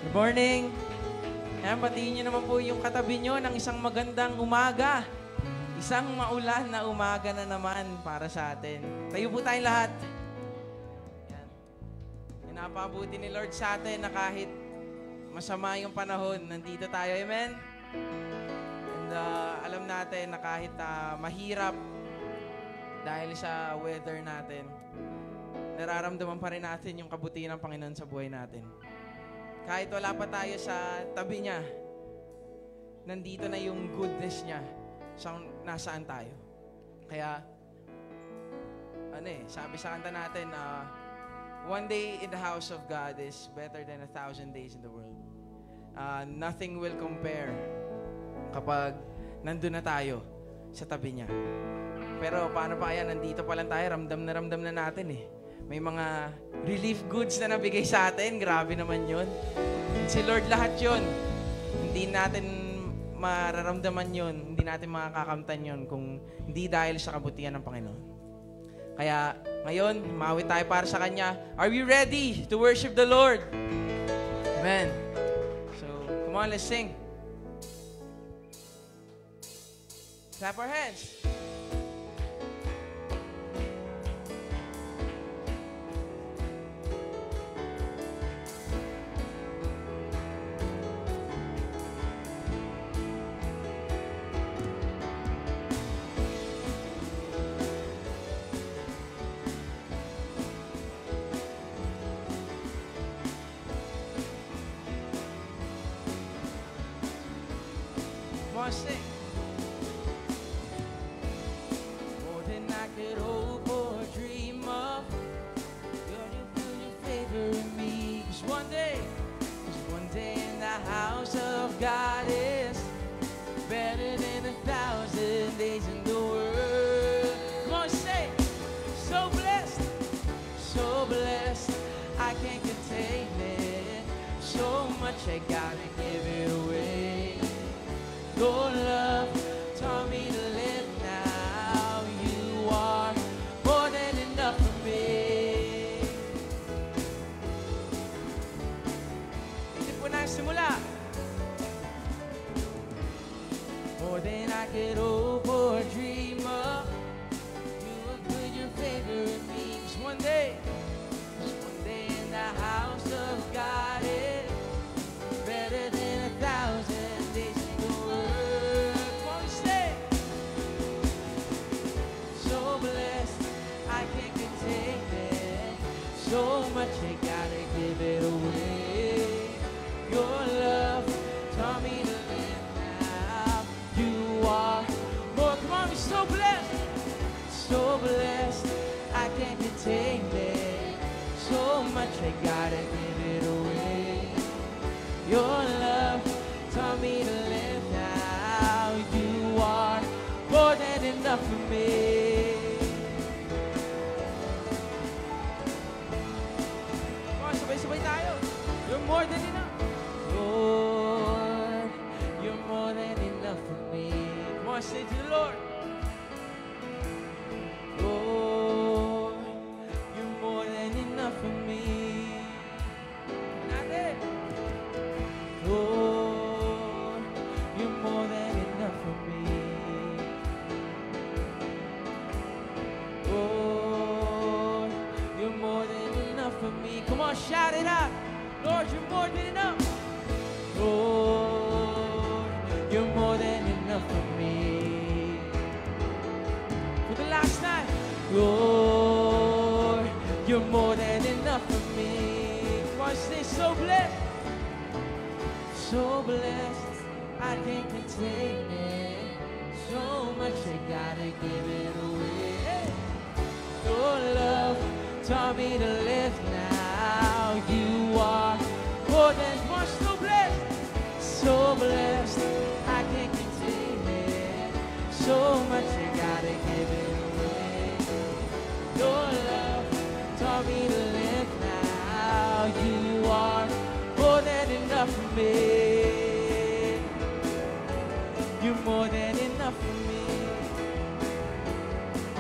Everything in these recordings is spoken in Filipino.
Good morning. Ayan, batiin niyo naman po yung katabi niyo ng isang magandang umaga. Isang maulan na umaga na naman para sa atin. Tayo po tayong lahat. Ayan. Pinapabuti ni Lord sa atin na kahit masama yung panahon, nandito tayo. Amen? And alam natin na kahit mahirap dahil sa weather natin, nararamdaman pa rin natin yung kabutihan ng Panginoon sa buhay natin. Kahit wala pa tayo sa tabi niya, nandito na yung goodness niya sa nasaan tayo. Kaya, sabi sa kanta natin, one day in the house of God is better than 1,000 days in the world. Nothing will compare kapag nandun na tayo sa tabi niya. Pero paano pa yan? Nandito pa lang tayo, ramdam na natin eh. May mga relief goods na nabigay sa atin. Grabe naman yun. Si Lord lahat yun. Hindi natin mararamdaman yun. Hindi natin makakakamtan yun kung hindi dahil sa kabutihan ng Panginoon. Kaya ngayon, mawit tayo para sa Kanya. Are we ready to worship the Lord? Amen. So, come on, let's sing. Clap our hands. Sing. More than I could hope or dream of, you're your favor in me. Just one day in the house of God is better than 1,000 days in the world. Come on, say, so blessed, I can't contain it. So much I gotta give it away. Your love taught me to live now. You are more than enough for me. Hindi po na simula. More than I could hope or dream of, you have put your favor in me. Just one day in the house of God is better than 1,000 days. So much I gotta give it away. Your love taught me to live now. You are more. Come on, we're so blessed, I can't contain it. So much I gotta give it away. Your love taught me to live now. You are more than enough for me. Sabay tayo. You're more than enough. Lord, you're more than enough for me. Come on, say to the Lord. Lord, you're more than enough for me. Natin. Lord, you're more than enough for me. Lord, you're more than enough for me. Come on, shout it out. Lord, you're more than enough. Lord, you're more than enough for me. For the last time. Lord, you're more than enough for me. Come on, stay so blessed. So blessed, I can't contain it. So much I gotta give it away. Your love taught me to live now. You are more than much. So blessed, I can't contain it. So much I gotta give it away. Your love taught me to live now. You are more than enough for me. You're more than enough for me.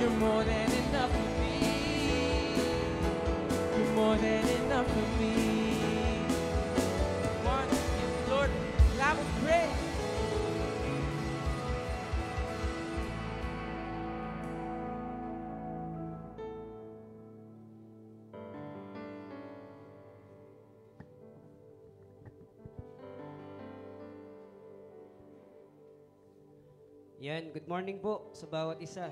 You're more than enough for me. You're more than enough for me. One, Yan, good morning po sa bawat isa.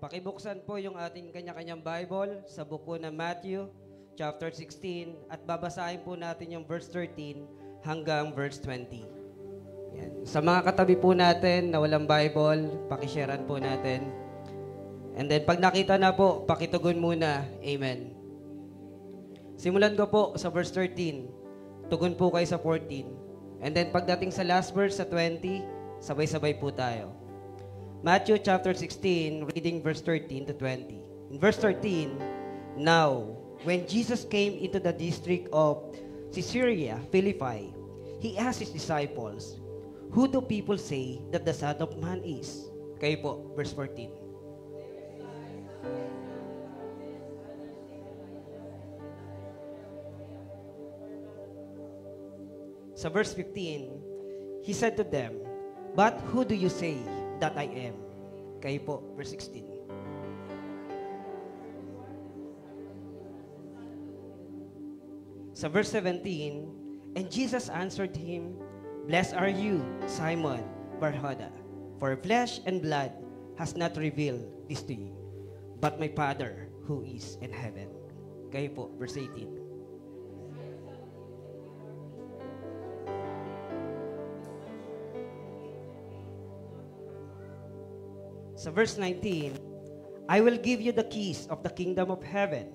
Pakibuksan po yung ating kanya-kanyang Bible sa buko ng Matthew, chapter 16, at babasahin po natin yung verse 13 hanggang verse 20. Yan. Sa mga katabi po natin na walang Bible, pakisharean po natin. And then pag nakita na po, pakitugon muna. Amen. Simulan ko po sa verse 13. Tugon po kayo sa 14. And then pagdating sa last verse sa 20, sabay-sabay po tayo. Matthew chapter 16, reading verse 13 to 20. In verse 13, now, when Jesus came into the district of Caesarea Philippi, he asked his disciples, "Who do people say that the Son of Man is?" Kayo po, verse 14. Sa verse 15, he said to them, "But who do you say that I am?" Kayo po, verse 16. Sa verse 17, and Jesus answered him, "Blessed are you, Simon Bar-Jonah, for flesh and blood has not revealed this to you, but my Father who is in heaven." Kayo po, verse 18. Sa verse 19, I will give you the keys of the kingdom of heaven,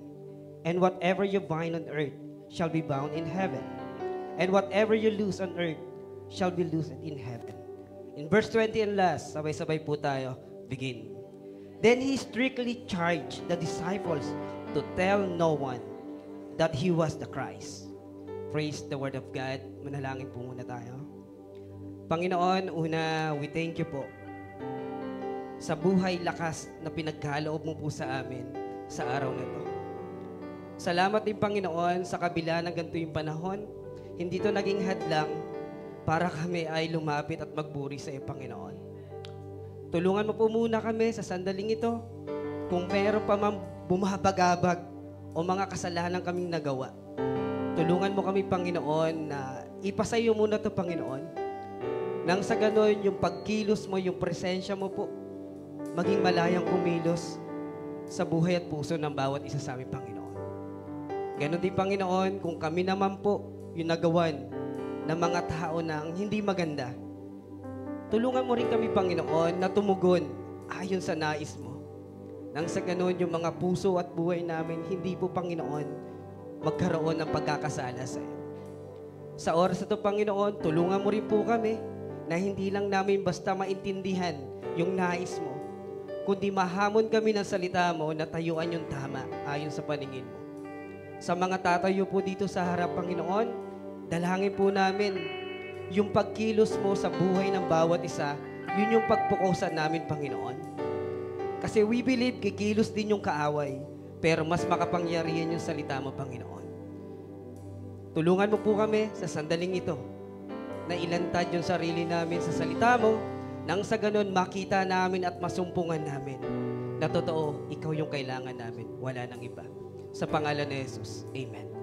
and whatever you bind on earth shall be bound in heaven, and whatever you loose on earth shall be loosed in heaven. In verse 20 and last, sabay-sabay po tayo, begin. Then he strictly charged the disciples to tell no one that he was the Christ. Praise the word of God. Manalangin po muna tayo. Panginoon, una, we thank you po sa buhay lakas na pinagkaloob mo po sa amin sa araw na ito. Salamat din, Panginoon, sa kabila ng ganito yung panahon, hindi ito naging hadlang para kami ay lumapit at magburi sa iyo, Panginoon. Tulungan mo po muna kami sa sandaling ito. Kung meron pa mang bumabagabag o mga kasalanan kaming nagawa, tulungan mo kami, Panginoon, na ipasayo muna ito, Panginoon. Nang sa ganon, yung pagkilos mo, yung presensya mo po, maging malayang kumilos sa buhay at puso ng bawat isa sa aming Panginoon. Ganon din, Panginoon, kung kami naman po yung nagawan ng mga tao na hindi maganda, tulungan mo rin kami, Panginoon, na tumugon ayon sa nais mo. Nang sa ganon, yung mga puso at buhay namin, hindi po, Panginoon, magkaroon ng pagkakasala sa iyo. Sa oras na ito, Panginoon, tulungan mo rin po kami na hindi lang namin basta maintindihan yung nais mo, kundi mahamon kami ng salita mo na tayuan yung tama ayon sa paningin mo. Sa mga tatayo po dito sa harap, Panginoon, dalangin po namin yung pagkilos mo sa buhay ng bawat isa, yun yung pagpukusan namin, Panginoon. Kasi we believe kikilos din yung kaaway, pero mas makapangyarihan yung salita mo, Panginoon. Tulungan mo po kami sa sandaling ito na ilantad yung sarili namin sa salita mo, nang sa ganun, makita namin at masumpungan namin na totoo, ikaw yung kailangan namin. Wala nang iba. Sa pangalan ni Jesus. Amen. Amen.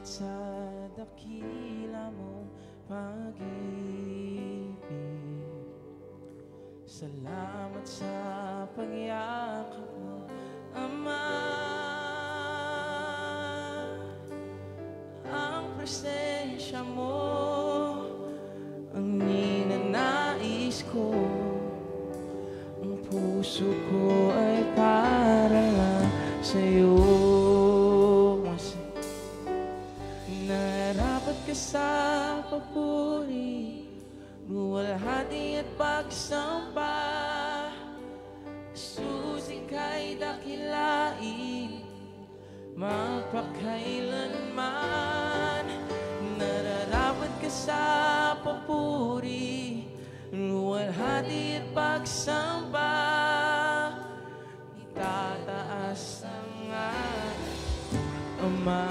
Sa dakila mong pag-ibig, salamat sa pagyakap mo, Ama. Ang presensya mo ang ninanais ko, ang puso ko ay para lang sa'yo. Sa papuri, buwalhati at pagsamba, Jesus, ika'y dakilain, magpakailanman. ipagsamba, itataas ang Ama.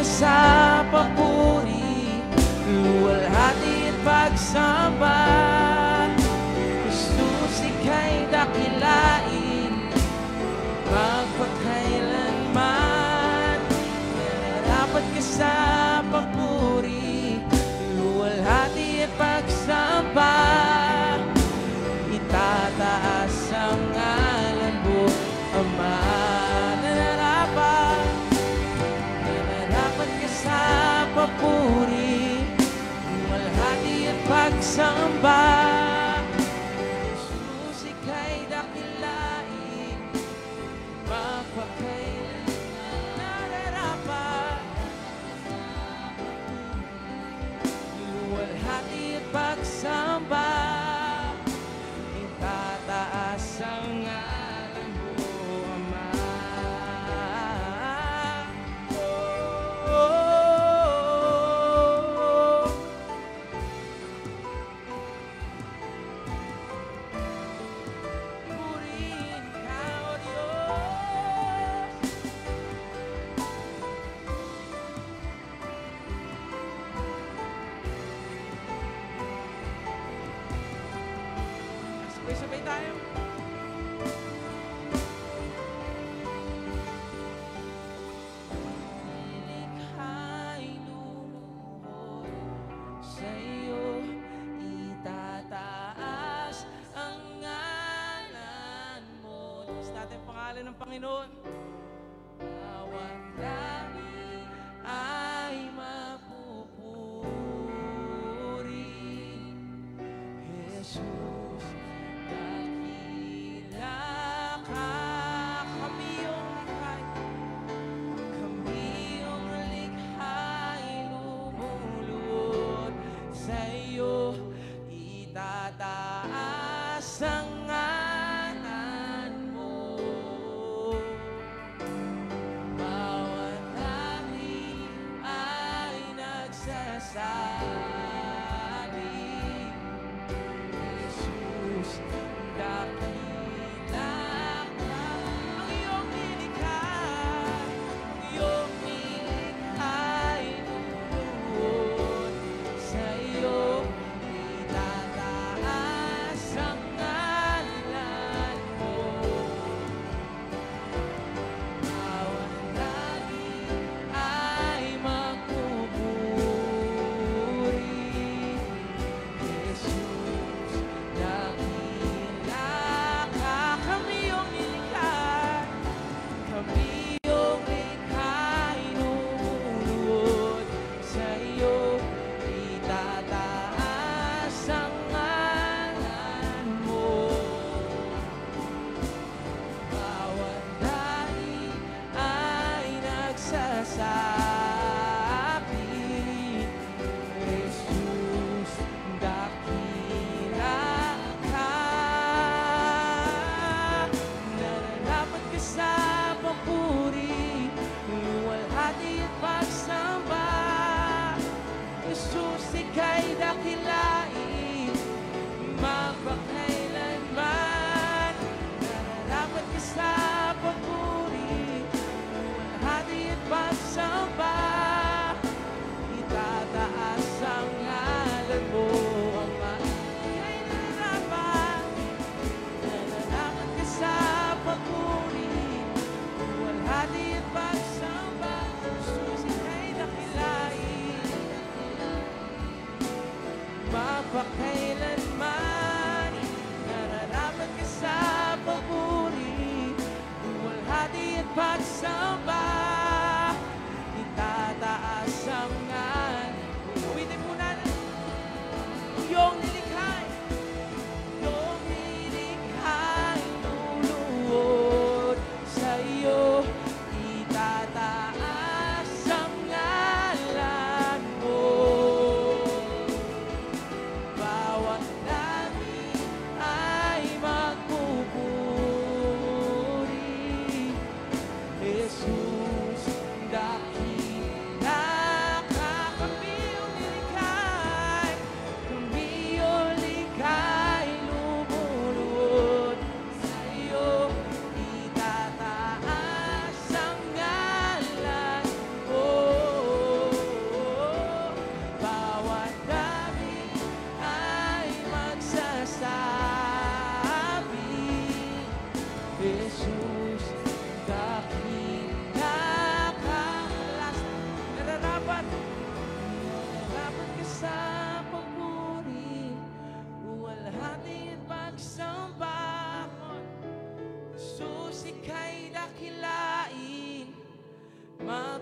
Sa papuri, luwalhati at pagsamba, Jesus ika'y dakilain, magpakailanman. Nararapat ka sa papuri, luwalhati at pagsamba, itataas ang ngalan mo, Ama. Papuri, luwalhati at pagsamba, Jesus ika'y dakilain, magpakailanman. Nararapat, luwalhati at pagsamba, itataas ang ngalan mo, Ama. Sabay tayo. Nilikha'y luluhod, sa'yo itataas ang ngalan mo. Diyos natin pangalan ng Panginoon. Bawat langit ay mapupuri, Jesus. Itataas ang ngalan mo, bawat langit ay nagsasabi, Jesus, dakila ka. Ang iyong nilikha, ang iyong nilikha'y luluhod, sa iyo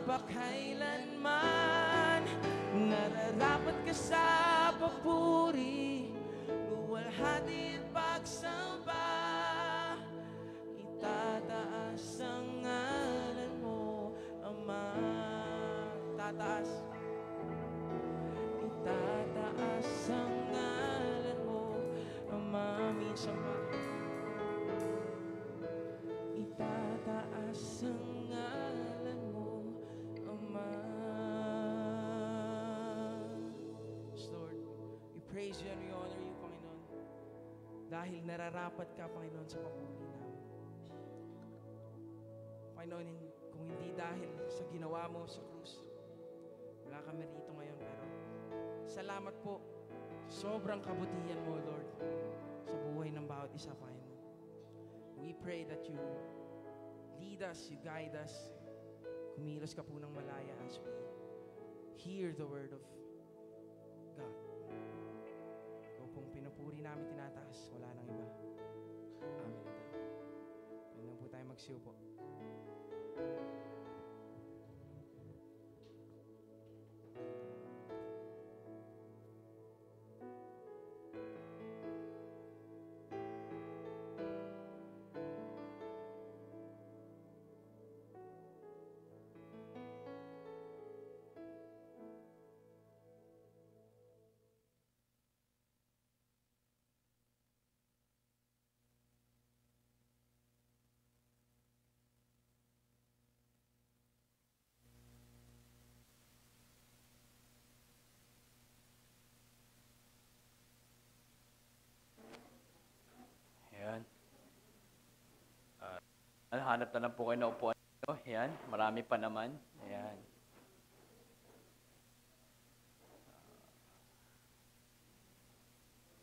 magpakailanman. Nararapat ka sa papuri, luwalhati at pagsamba. Itataas ang ngalan mo, Ama. Itataas ang ngalan mo, Ama. Minsan pa. Itataas ang ngalan mo, Ama. Yes, Lord, we praise you and we honor you, Panginoon. Dahil nararapat ka, Panginoon, sa papuri namin. Panginoon, kung hindi dahil sa ginawa mo sa krus, wala kami rito ngayon. Pero salamat po. Sobrang kabutihan mo, Lord, sa buhay ng bawat isa, Panginoon. We pray that you lead us, you guide us. Kumilos ka po ng malaya as we hear the word of God. Ikaw pong pinupuri namin, tinataas. Wala nang iba. Amen. Pwede na po tayo magsiupo. Ayan. Hanap na lang po kayo na upuan. Ayan, marami pa naman. Ayan.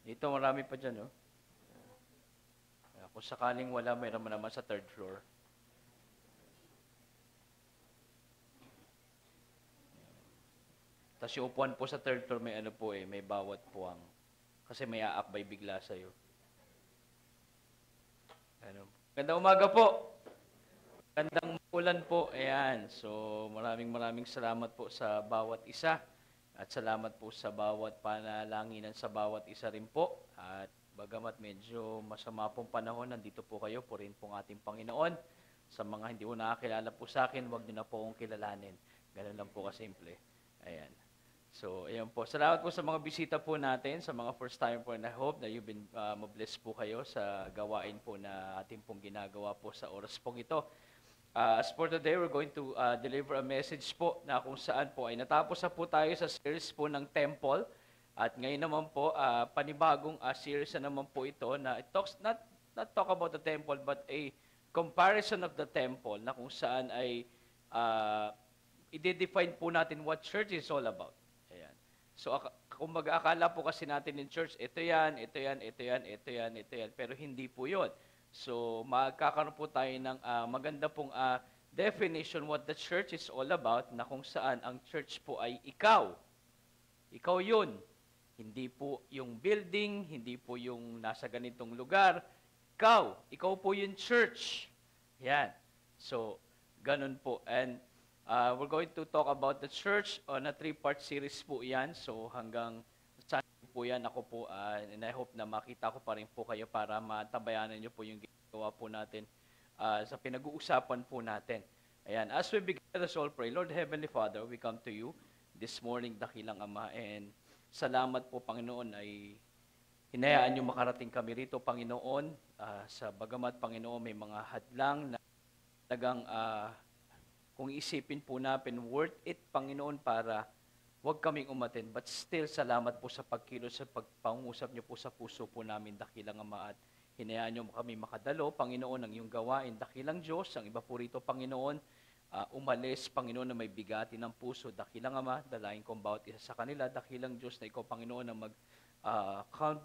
Dito marami pa dyan, oh. Kung sakaling wala, mayroon naman sa third floor. Tapos yung upuan po sa third floor, may ano po eh, may bawat puwang. Kasi may aakbay bigla sa'yo. Ano? Gandang umaga po. Gandang ulan po. Ayan. So, maraming salamat po sa bawat isa. At salamat po sa bawat panalanginan sa bawat isa rin po. At bagamat medyo masama pong panahon, nandito po kayo, purihin pong ating Panginoon. Sa mga hindi po nakakilala po sa akin, huwag niyo na po akong kilalanin. Ganun lang po kasimple. Ayan. So, ayan po. Salamat po sa mga bisita po natin, sa mga first time po, and I hope na you've been mabless po kayo sa gawain po na ating pong ginagawa po sa oras pong ito. As for today, we're going to deliver a message po na kung saan po ay natapos na po tayo sa series po ng Temple. At ngayon naman po, panibagong series na naman po ito na it talks, not talk about the temple, but a comparison of the temple na kung saan ay i-define po natin what church is all about. Ayan. So, kung mag-aakala po kasi natin in church, ito yan. Pero hindi po yun. So, magkakaroon po tayo ng maganda pong definition what the church is all about, na kung saan ang church po ay ikaw. Ikaw yun. Hindi po yung building, hindi po yung nasa ganitong lugar. Ikaw po yung church. Yan. So, ganun po. And we're going to talk about the church on a 3-part series po yan. So, hanggang saan po yan ako po, and I hope na makita ko pa rin po kayo para matabayanan nyo po yung ginagawa po natin sa pinag-uusapan po natin. Ayan. As we begin, let us all pray. Lord Heavenly Father, we come to you this morning, dakilang Ama, and salamat po, Panginoon, ay hinayaan nyo makarating kami rito, Panginoon, sa bagamat, Panginoon, may mga hadlang na talagang kung isipin po natin, worth it, Panginoon, para huwag kaming umatin. But still, salamat po sa pagkilos, sa pagpangusap niyo po sa puso po namin, dakilang Ama, at hinayaan niyo kami makadalo, Panginoon, ang iyong gawain, dakilang Diyos, ang iba po rito, Panginoon, umalis, Panginoon, na may bigati ng puso, dakilang Ama, dalahin kong bawat isa sa kanila, dakilang Diyos na ikaw, Panginoon, na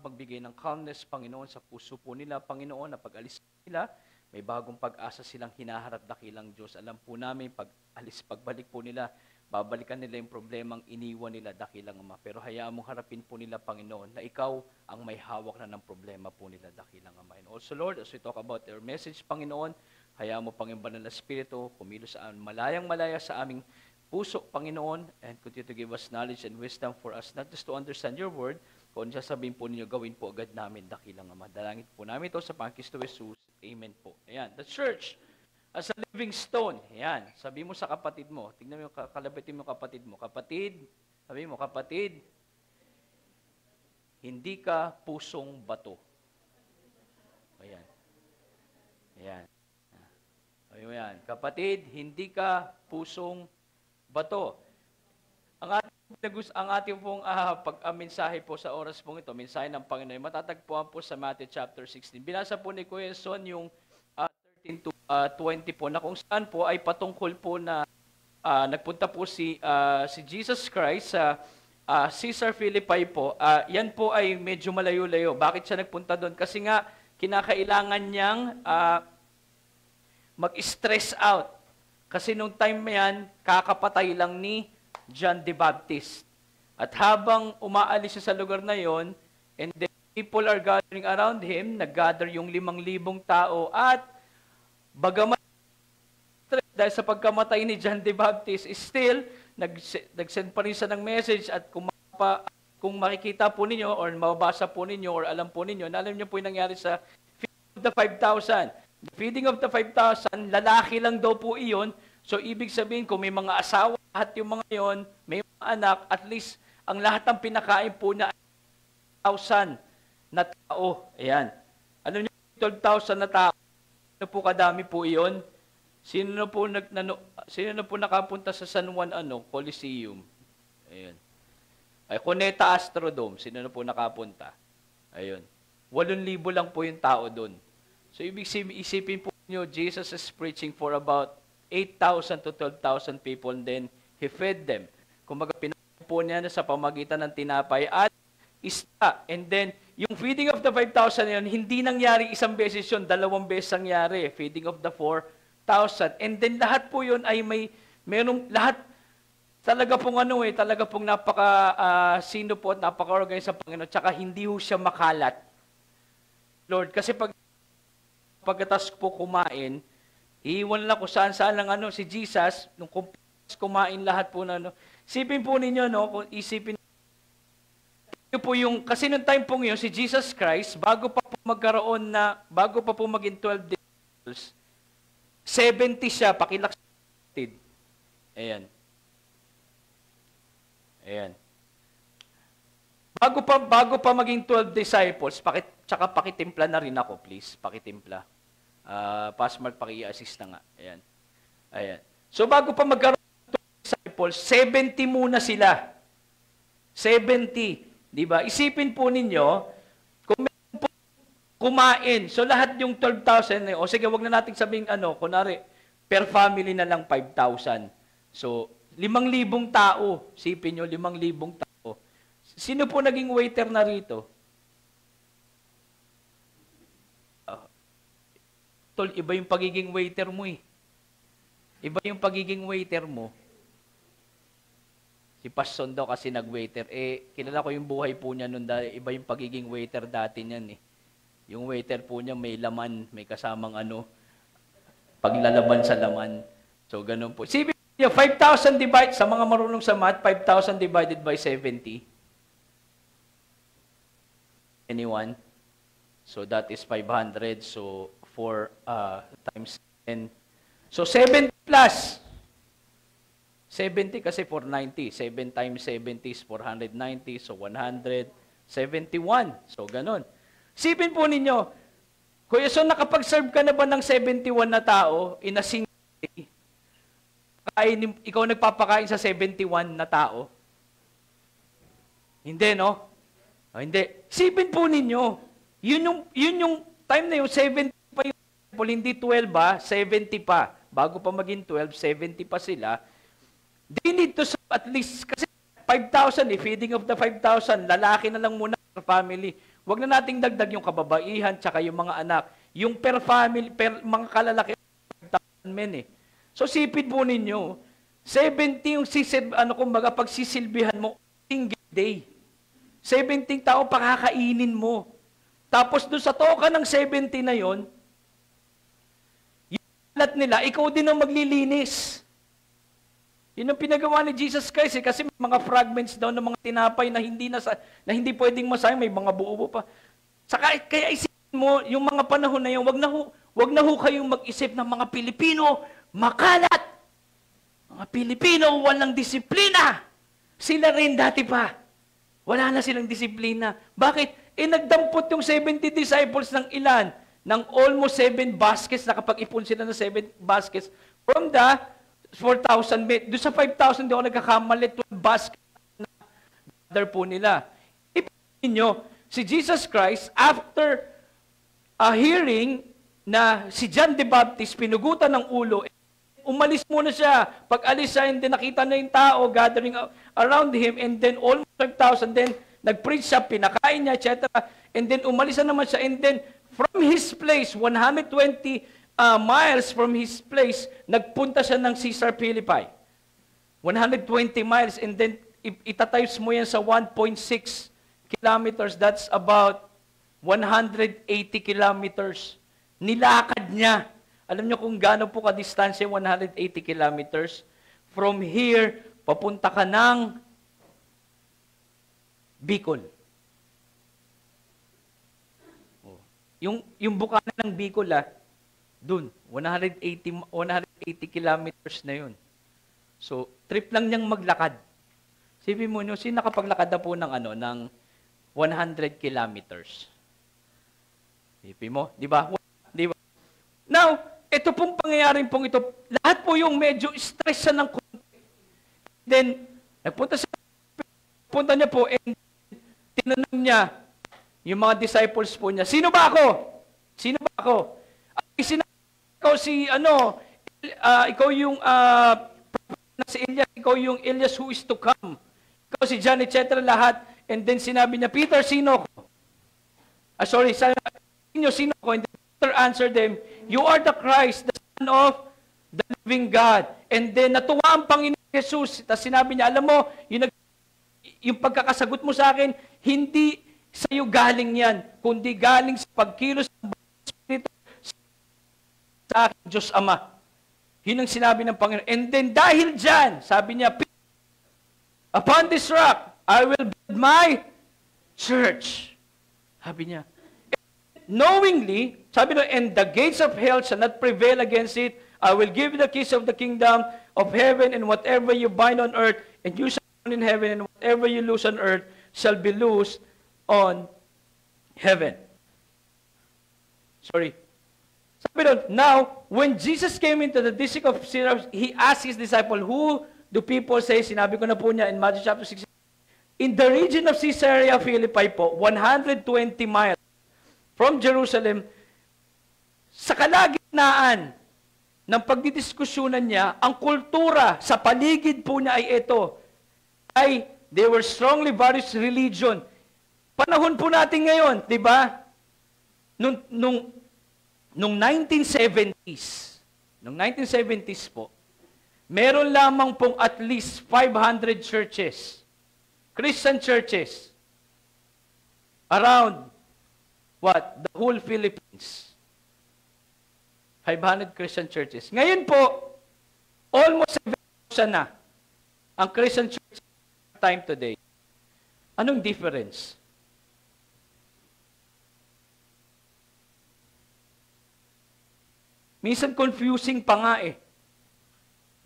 magbigay ng calmness, Panginoon, sa puso po nila, Panginoon, na pag-alis nila, may bagong pag-asa silang hinaharap, dakilang Diyos. Alam po namin, pagbalik po nila, babalikan nila yung problemang iniwan nila, dakilang Ama. Pero hayaan mong harapin po nila, Panginoon, na ikaw ang may hawak na ng problema po nila, dakilang Ama. And also, Lord, as we talk about your message, Panginoon, hayaan mo, Panginoon, Banal na Espiritu, kumilos sa malayang-malaya sa aming puso, Panginoon, and continue to give us knowledge and wisdom for us, not just to understand your word, kung sasabihin po ninyo, gawin po agad namin, dakilang Ama. Dalangin po namin ito sa Pangkristo Jesus. Amen po. Ayan. The church, as a living stone. Ayan. Sabi mo sa kapatid mo, tingnan mo, kalabitin mo kapatid mo. Kapatid, sabi mo, kapatid, hindi ka pusong bato. Ayan. Ayan. Sabi mo yan. Kapatid, hindi ka pusong bato. Ang ating pong mensahe po sa oras pong ito, mensahe ng Panginoon, matatagpuan po sa Matthew chapter 16. Binasa po ni Kuya Son yung 13 to 20 po, na kung saan po ay patungkol po na nagpunta po si Jesus Christ sa Caesar Philippi po. Yan po ay medyo malayo-layo. Bakit siya nagpunta doon? Kasi nga, kinakailangan niyang mag-stress out. Kasi nung time yan, kakapatay lang ni John the Baptist. At habang umaalis siya sa lugar na yon, and then people are gathering around him, nag-gather yung 5,000 tao, at bagaman dahil sa pagkamatay ni John the Baptist, still, nag-send pa rin siya ng message, at kung makikita po ninyo, or mababasa po ninyo, or alam po ninyo, alam niyo po yung nangyari sa feeding of the 5,000. The feeding of the 5,000, lalaki lang daw po iyon. So, ibig sabihin, kung may mga asawa, lahat yung mga yon, may mga anak, at least, ang lahat ng pinakain po na 12,000 na tao. Ayan. Ano nyo, 12,000 na tao? Ano po kadami po iyon? Sino na po nakapunta sa San Juan Coliseum? Ayan. Ay, Cuneta Astrodome, sino na po nakapunta? Ayun. 8,000 lang po yung tao doon. So, ibig isipin po niyo, Jesus is preaching for about 8,000 to 12,000 people, and then He fed them. Kumbaga, pinain po niya sa pamagitan ng tinapay at isda. And then, yung feeding of the 5,000 yun, hindi nangyari isang beses yun, 2 beses nangyari, feeding of the 4,000. And then, lahat po yun ay lahat, talaga pong talaga pong sino po at napaka-organize sa Panginoon, tsaka hindi ho siya makalat. Lord, kasi pagkatas po kumain, iiwan lang kung saan-saan lang si Jesus, nung kumain lahat po na Isipin po ninyo, kung isipin niyo po kasi nung time po yun, si Jesus Christ, bago pa po maging 12 disciples, 70 siya, pakilaksid. Ayan. Ayan. Bago pa maging 12 disciples, tsaka pakitimpla na rin ako, please. Pakitimpla. Pass Mark, paki-assist na nga. Ayan. Ayan. So, bago pa magkaroon ng disciples, 70 muna sila. 70. Diba? Isipin po ninyo, kung meron po kumain, so lahat yung 12,000, o sige, wag na natin sabihin, kunwari, per family na lang 5,000. So, 5,000 tao. Isipin nyo, 5,000 tao. Sino po naging waiter na rito? Tol, iba yung pagiging waiter mo eh. Iba yung pagiging waiter mo. Si Passon daw kasi nag-waiter. Kilala ko yung buhay po niya noon dahil iba yung pagiging waiter dati niyan eh. Yung waiter po niya may laman, may kasamang paglalaban sa laman. So, ganun po. Sipin niyo, 5,000 divided, sa mga marunong sa math, 5,000 divided by 70. Anyone? So, that is 500. So, 4 times 10. So, 70 plus. 70 kasi 490. 7 times 70 is 490. So, 171. So, ganun. Sipin po ninyo, Kuya Son, nakapag-serve ka na ba ng 71 na tao in a single day? Ikaw nagpapakain sa 71 na tao? Hindi, no? Hindi. Sipin po ninyo, yun yung time na yung 70 pa yung hindi 12 ba, 70 pa. Bago pa maging 12, 70 pa sila. They need to serve at least, kasi 5,000 feeding of the 5,000, lalaki na lang muna per family. Huwag na nating dagdag yung kababaihan tsaka yung mga anak. Yung per family, mga kalalaki, 5,000 men eh. So sipin po ninyo, 70 yung kumbaga pagsisilbihan mo, single day. 17 tao pakakainin mo. Tapos doon sa toka ng 70 na yon, yung lahat nila, ikaw din ang maglilinis. Yun ang pinagawa ni Jesus Christ kasi may mga fragments daw ng mga tinapay na hindi pwedeng masayang, may mga buo pa. Saka kaya isipin mo, yung mga panahon na yun, wag na ho kayong mag-isip ng mga Pilipino, makalat. Mga Pilipino, walang disiplina. Sila rin dati pa. Wala na silang disiplina. Bakit? Nagdampot yung 70 disciples ng ilan? Ng almost 7 baskets, nakapag-ipon sila ng 7 baskets. From the 4,000 met. Doon sa 5,000, di ako nagkakamali, 12 baskets na gather po nila. Ipagin nyo, si Jesus Christ, after a hearing na si John the Baptist, pinugutan ng ulo, umalis muna siya. Pag alis siya, and then nakita na yung tao gathering around him, and then almost 5,000, then nag-preach siya, pinakain niya, etc. And then umalis na naman siya, and then from his place, 120 miles from his place, nagpunta siya ng Caesar Philippi. 120 miles, and then itatimes mo yan sa 1.6 kilometers, that's about 180 kilometers. Nilakad niya. Alam niyo kung gaano po ka-distansya 180 kilometers? From here, papunta ka ng Bicol. Yung bukana ng Bicol, dun, 180 kilometers na yun. So, trip lang niyang maglakad. Sipin mo, sino nakapaglakad na po ng 100 kilometers? Sipin mo, di ba? Now, ito pong pangyayaring pong ito, lahat po yung medyo stress ng konti. Then, punta niya po, and tinanong niya, yung mga disciples po niya, sino ba ako? Sino ba ako? Ikaw yung si Elias, ikaw yung Elias who is to come. Ikaw si John, etc. lahat. And then sinabi niya, Peter, sino ako? Sino ako? And then Peter answered them, you are the Christ, the Son of the living God. And then natuwa ang Panginoon Jesus. Tapos sinabi niya, alam mo, yung pagkakasagot mo sa akin, hindi sa iyo galing yan, kundi galing sa pagkilos ng Espiritu sa aking Diyos Ama. Yun ang sinabi ng Panginoon. And then dahil dyan, sabi niya, upon this rock, I will build my church. Sabi niya, knowingly, sabi niya, and the gates of hell shall not prevail against it. I will give you the keys of the kingdom of heaven, and whatever you bind on earth, and you shall bind in heaven, and whatever you loose on earth, shall be loosed on heaven. Sorry. Sabi doon, now, when Jesus came into the district of Syria, He asked His disciple, who do people say, sinabi ko na po niya in Matthew chapter 6, in the region of Caesarea Philippi po, 120 miles from Jerusalem, sa kalagitnaan ng pagdidiskusyonan niya, ang kultura sa paligid po niya ay ito, they were strongly various religion. Panahon po natin ngayon, di ba? Nung 1970s, nung 1970s po, meron lamang pong at least 500 churches, Christian churches, around, the whole Philippines. 500 Christian churches. Ngayon po, almost 7,000 na ang Christian churches time today. Anong difference? Minsan confusing pa nga eh.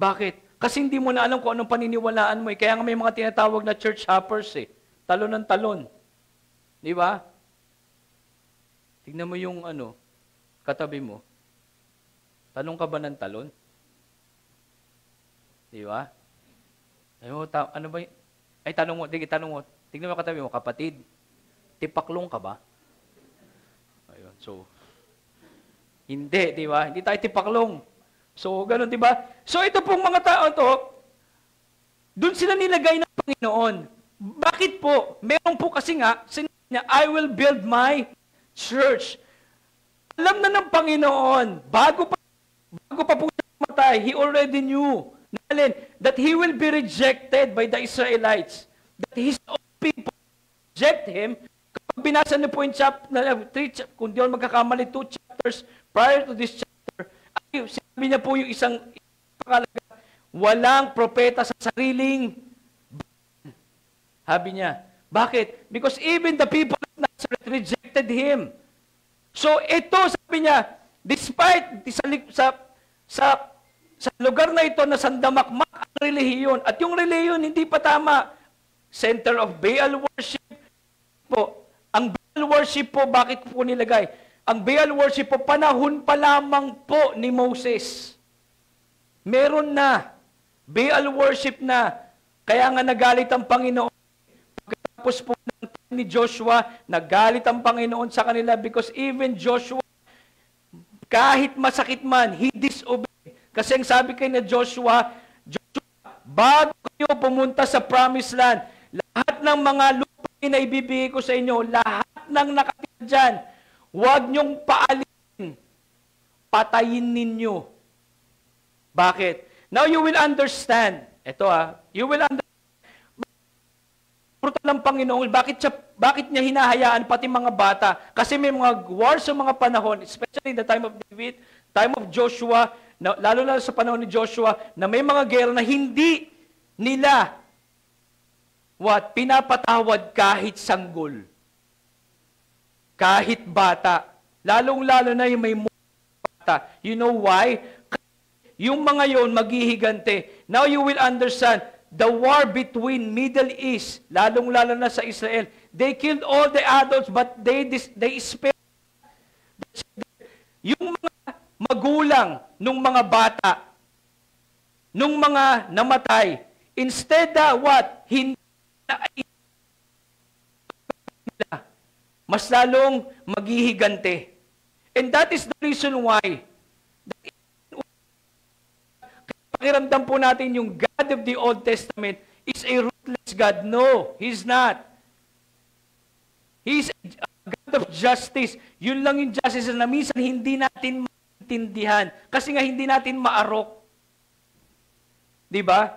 Bakit? Kasi hindi mo na alam kung anong paniniwalaan mo eh. Kaya nga may mga tinatawag na church hoppers eh. Talon ng talon. Di ba? Tignan mo yung katabi mo. Talon ka ba ng talon? Di ba? Ano ba yung... tanong mo. Tignan mo katabi mo, kapatid. Tipaklong ka ba? Ayun, so... Hindi, di ba? Hindi tayo tipaklong. So, gano'n, di ba? So, ito pong mga tao to, doon sila nilagay ng Panginoon. Bakit po? Meron po kasi nga, sinabi niya, I will build my church. Alam na ng Panginoon, bago pa po siya matay, He already knew that He will be rejected by the Israelites. That His own people reject Him. Kapag binasa niyo po yung kung di ako magkakamali, 2 chapters prior to this chapter, sinabi niya po yung isang pakalaga, Walang propeta sa sariling bayan. Sabi niya. Bakit? Because even the people of Nazareth rejected him. So ito, sabi niya, despite sa lugar na ito na sandamakmak ang relihiyon, at yung relihiyon hindi pa tama, center of Baal worship po. Ang Baal worship po, bakit po nilagay? Ang Baal worship po, panahon pa lamang po ni Moses. Meron na. Baal worship na. Kaya nga nagalit ang Panginoon. Pagkatapos po ng time ni Joshua, nagalit ang Panginoon sa kanila because even Joshua, kahit masakit man, he disobeyed. Kasi ang sabi kay na Joshua, bago kayo pumunta sa promised land, lahat ng mga lupa na ibibigay ko sa inyo, lahat ng nakatira dyan, huwag niyong paalin, patayin ninyo. Bakit? Now you will understand. Ito you will understand. Brutal ng Panginoon, bakit niya hinahayaan pati mga bata? Kasi may mga wars sa mga panahon, especially in the time of David, time of Joshua, lalo na sa panahon ni Joshua, na may mga gera na hindi nila pinapatawad kahit sanggol. Kahit bata. Lalong-lalo na yung may bata. You know why? Yung mga yon maghihigante. Now you will understand, the war between Middle East, lalong-lalo na sa Israel, they killed all the adults but they spared. Yung mga magulang nung mga bata, nung mga namatay, instead hindi na mas lalong maghihigante. And that is the reason why pakiramdam po natin yung God of the Old Testament is a ruthless God. No, He's not. He's a God of justice. Yun lang yung justice na minsan hindi natin maintindihan. Kasi nga hindi natin maarok. Diba?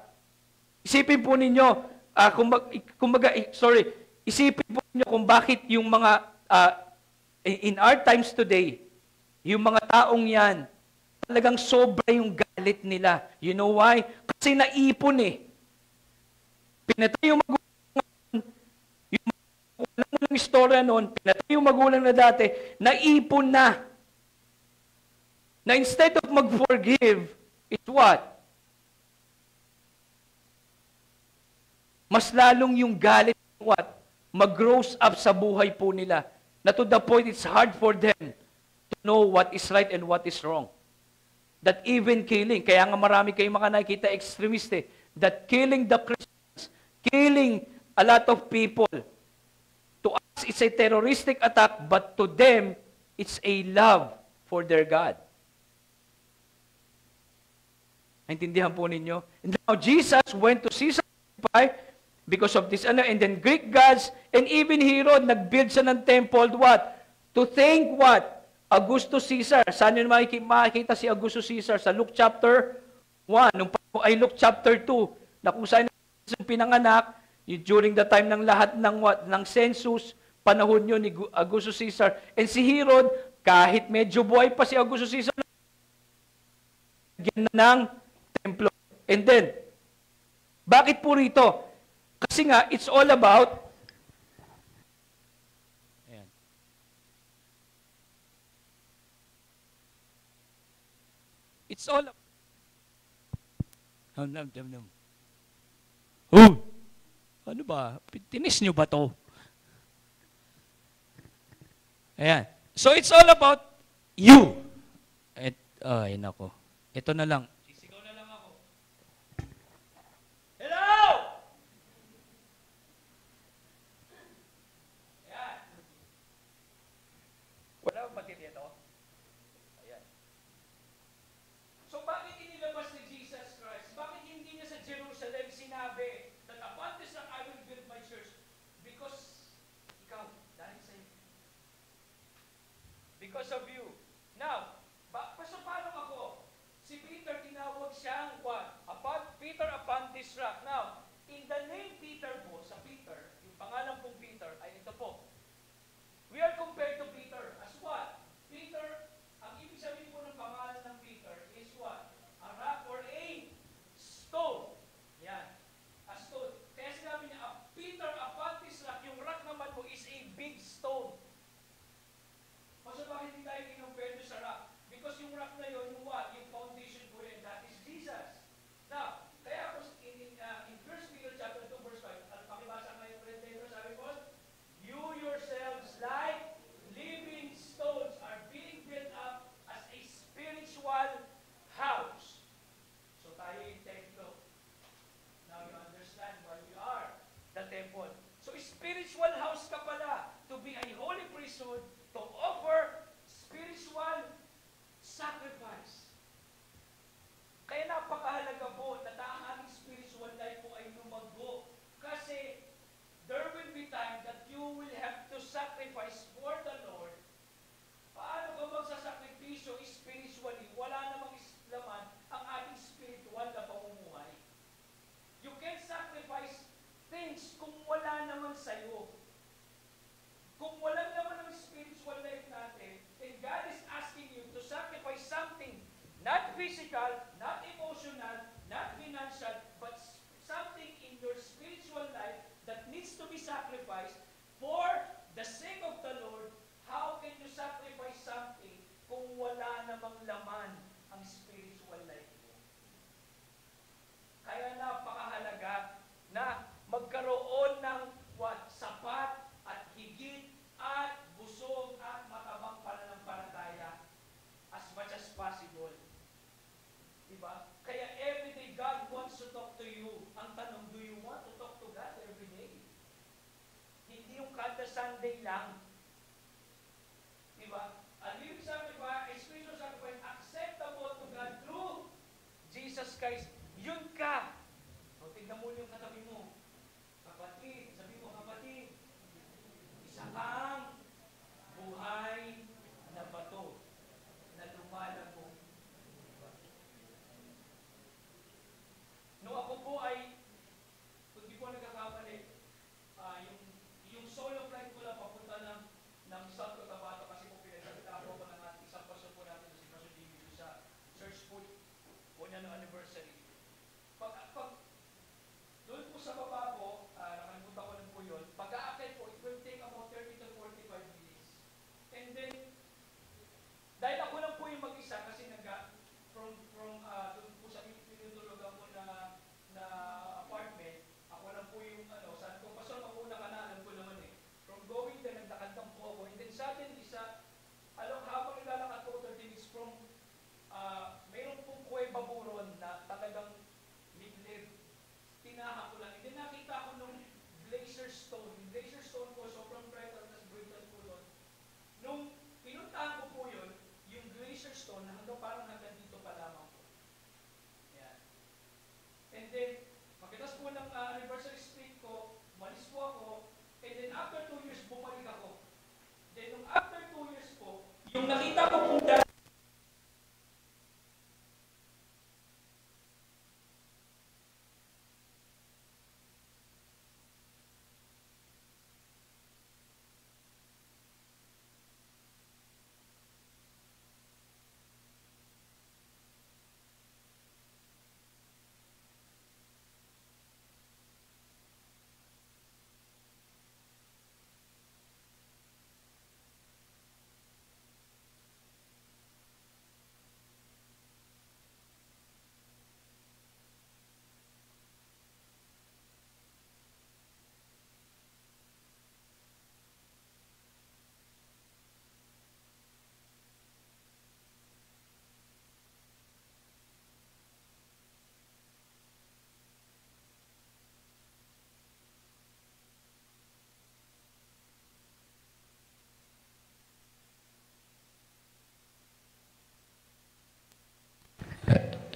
Isipin po ninyo, isipin po ninyo kung bakit yung mga, in our times today, yung mga taong yan, talagang sobra yung galit nila. You know why? Kasi naipon Pinatay yung magulang, yung istorya noon, pinatay yung magulang na dati, naipon na. Na instead of mag-forgive, it's what? Mas lalong yung galit, what? Mag-grows up sa buhay po nila. Na to the point, it's hard for them to know what is right and what is wrong. That even killing, kaya nga marami kayong mga nakikita extremist that killing the Christians, killing a lot of people, to us it's a terroristic attack, but to them, it's a love for their God. Naintindihan po ninyo? And now Jesus went to Caesar because of this, and then Greek gods, and even Herod, nag-build siya ng temple, what? To thank what? Augustus Caesar. Saan nyo makikita si Augustus Caesar? Sa Luke chapter 1, Luke chapter 2, na kung saan pinanganak, during the time ng lahat ng census, panahon yun ni Augustus Caesar. And si Herod, kahit medyo buhay pa si Augustus Caesar, nagyan na ng templo. And then, bakit po rito? Kasi nga, it's all about It's all up. Ano ba? Tinis nyo ba to? Ayan. So it's all about you. Ay, nako. Ito na lang. Sisigaw na lang ako. Hello! Ayan. Wala ba matindi ito? Ayan. So bakit inilabas ni Jesus Christ? Bakit hindi niya sa Jerusalem sinabi that upon this rock I will build my church? Because ikaw, dahil sa'yo. Because of you. Now, so paano ako? Si Peter, tinawag siyang what? Peter upon this rock. Now, in the name Peter po, sa Peter, yung pangalan pong Peter, ay ito po. We are compared to Peter as what? Peter, ang ibig sabihin po ng pangalan ng Peter is what? A rock or a priesthood to offer spiritual sacrifice. Kaya napakahalaga po na ang ating spiritual life po ay lumago. Kasi there will be time that you will have to sacrifice for the Lord. Paano ka magsasakripisyo spiritually? Wala namang laman ang ating spiritual na pamumuhay. You can't sacrifice things kung wala naman sa'yo. Kung walang naman ang spiritual life natin, then God is asking you to sacrifice something, not physical, not emotional, not financial, but something in your spiritual life that needs to be sacrificed for the sake of the Lord. How can you sacrifice something kung wala namang laman ang spiritual life mo? Kaya napakahalaga na magkaroon ng sapat at higit at busog at matabang pananampalataya as much as possible. Diba? Kaya everyday God wants to talk to you. Ang tanong, do you want to talk to God every day? Hindi yung kada Sunday lang. Diba? A living sacrifice, a spiritual sacrifice, acceptable to God through Jesus Christ. Yun ka. O, tignan mo yung katabi mo. Kapatid, sabi mo, kapatid, isa kang buhay na bato na lumalago. Nung ako po ay, kung di po nagkakamali, yung solo flight ko lang papunta ng South Cotabato kasi po pinagsalita ako ng isang pastor po natin si Pastor Jimmy sa church po niya ng anniversary. Doon po sa baba po, nakalimutan ko lang po yun, pag-aakit po, it will take about 30 to 45 minutes. And then, dahil ako lang po yung mag-isa kasi from doon po sa pinutulugan ko na apartment, ako lang po yung saan ko, pastor, mag-una ka na, alam ko naman eh. From going there, nagdakantang po ako. And then suddenly, habang nilalakad ko 30 minutes from, mayroon pong kuweba buron na talagang liblib. Tinaha ko lang. And then nakita ko nung glacier stone. Yung glacier stone po, sobrang brittle, tas brittle po doon. Nung pinuntahan ko po yun, yung glacier stone, hanggang dito pa lamang po. Yan. And then, pagkitas po ng anniversary street ko, malis po ako, and then after 2 years, bumalik ako. Then, nung after 2 years po, yung nakita ko po dahil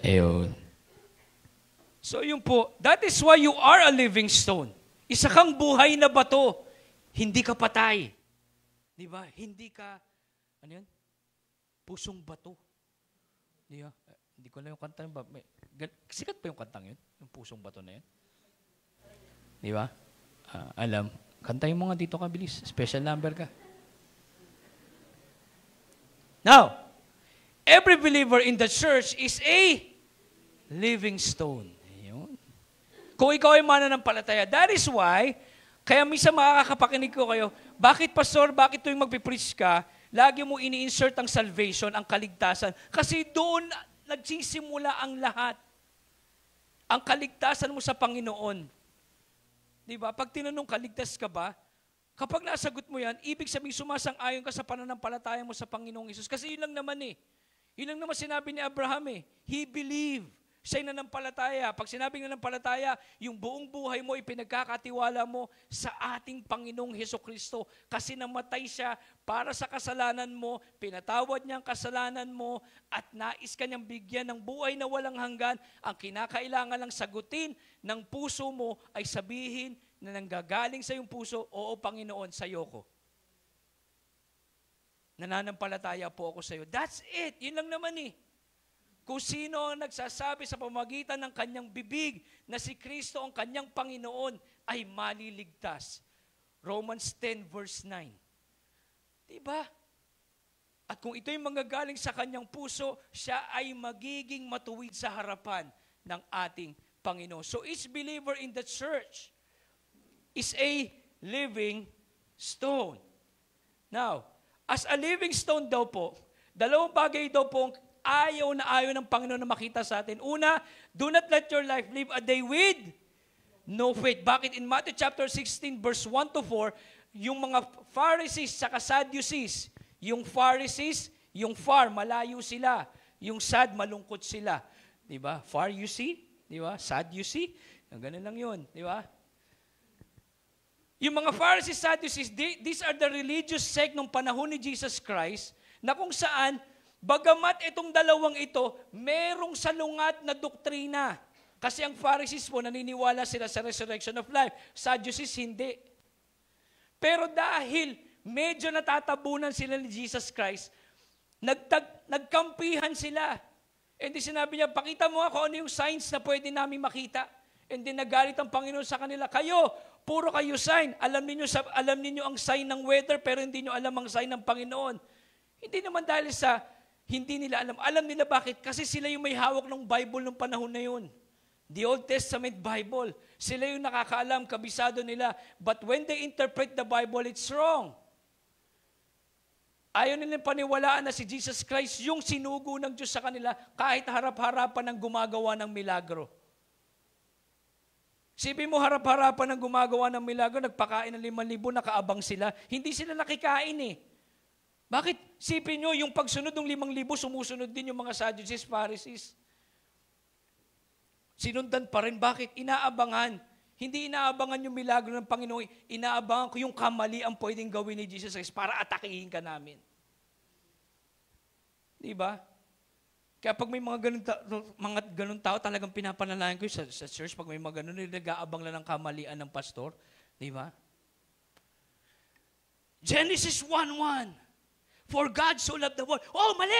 ayun. So yun po, that is why you are a living stone. Isa kang buhay na bato. Hindi ka patay. Di ba? Hindi ka, ano yun? Pusong bato. Di ba? Hindi ko na yung kanta yun ba? Sikat pa yung kantang yun? Yung pusong bato na yun? Di ba? Alam. Kantayin mo nga dito ka, bilis. Special number ka. Now, every believer in the church is a living stone. Ayun. Kung ikaw ay mananampalataya, that is why, kaya minsan makakapakinig ko kayo, bakit pastor, bakit tuwing magpipreach ka, lagi mo ini-insert ang salvation, ang kaligtasan, kasi doon nagsisimula ang lahat. Ang kaligtasan mo sa Panginoon. Diba? Pag tinanong kaligtas ka ba, kapag nasagot mo yan, ibig sabihin sumasang-ayon ka sa pananampalataya mo sa Panginoong Hesus. Kasi yun lang naman eh. Yun lang naman sinabi ni Abraham eh. He believed. Siya'y nanampalataya. Pag sinabing nanampalataya, yung buong buhay mo, ipinagkakatiwala mo sa ating Panginoong Hesukristo. Kasi namatay siya para sa kasalanan mo, pinatawad niya ang kasalanan mo, at nais ka niyang bigyan ng buhay na walang hanggan. Ang kinakailangan lang sagutin ng puso mo ay sabihin na nanggagaling sa iyong puso, oo Panginoon, sa iyo ko. Nananampalataya po ako sa iyo. That's it. Yun lang naman eh. Kung sino ang nagsasabi sa pamamagitan ng kanyang bibig na si Kristo ang kanyang Panginoon ay maliligtas. Romans 10 verse 9. Diba? At kung ito'y manggagaling sa kanyang puso, siya ay magiging matuwid sa harapan ng ating Panginoon. So each believer in the church is a living stone. Now, as a living stone daw po, dalawang bagay daw po ayaw ng Panginoon na makita sa atin. Una, do not let your life live a day with no faith. Bakit? In Matthew chapter 16, verse 1 to 4, yung mga Pharisees saka Sadducees, yung Pharisees, yung far, malayo sila. Yung sad, malungkot sila. Diba? Far you see? Diba? Sad you see? Ganun lang yun. Diba? Yung mga Pharisees, Sadducees, these are the religious sect ng panahon ni Jesus Christ na kung saan bagamat itong dalawang ito, merong salungat na doktrina. Kasi ang Pharisees po, naniniwala sila sa resurrection of life. Sadducees, hindi. Pero dahil medyo natatabunan sila ni Jesus Christ, nagkampihan sila. And di sinabi niya, pakita mo ako ano yung signs na pwede namin makita. And then nagalit ang Panginoon sa kanila, kayo, puro kayo sign. Alam niyo ang sign ng weather, pero hindi niyo alam ang sign ng Panginoon. Hindi naman dahil sa hindi nila alam. Alam nila bakit? Kasi sila yung may hawak ng Bible ng panahon na yun. The Old Testament Bible. Sila yung nakakaalam, kabisado nila. But when they interpret the Bible, it's wrong. Ayaw nilang paniwalaan na si Jesus Christ yung sinugo ng Diyos sa kanila kahit harap-harapan ng gumagawa ng milagro. Sipin mo harap-harapan ng gumagawa ng milagro, nagpakain ng 5,000, nakaabang sila. Hindi sila nakikain eh. Bakit? Sipin nyo, yung pagsunod ng 5,000, sumusunod din yung mga Sadducees, Pharisees. Sinundan pa rin. Bakit? Inaabangan. Hindi inaabangan yung milagro ng Panginoon. Inaabangan ko yung kamali ang pwedeng gawin ni Jesus Christ para atakihin ka namin. Diba? Kaya pag may mga ganun tao, talagang pinapanalangin ko sa church, pag may mga ganun, nag-aabang lang ng kamalian ng pastor. Diba? Genesis 1:1. For God so loved the world. Oh, mali.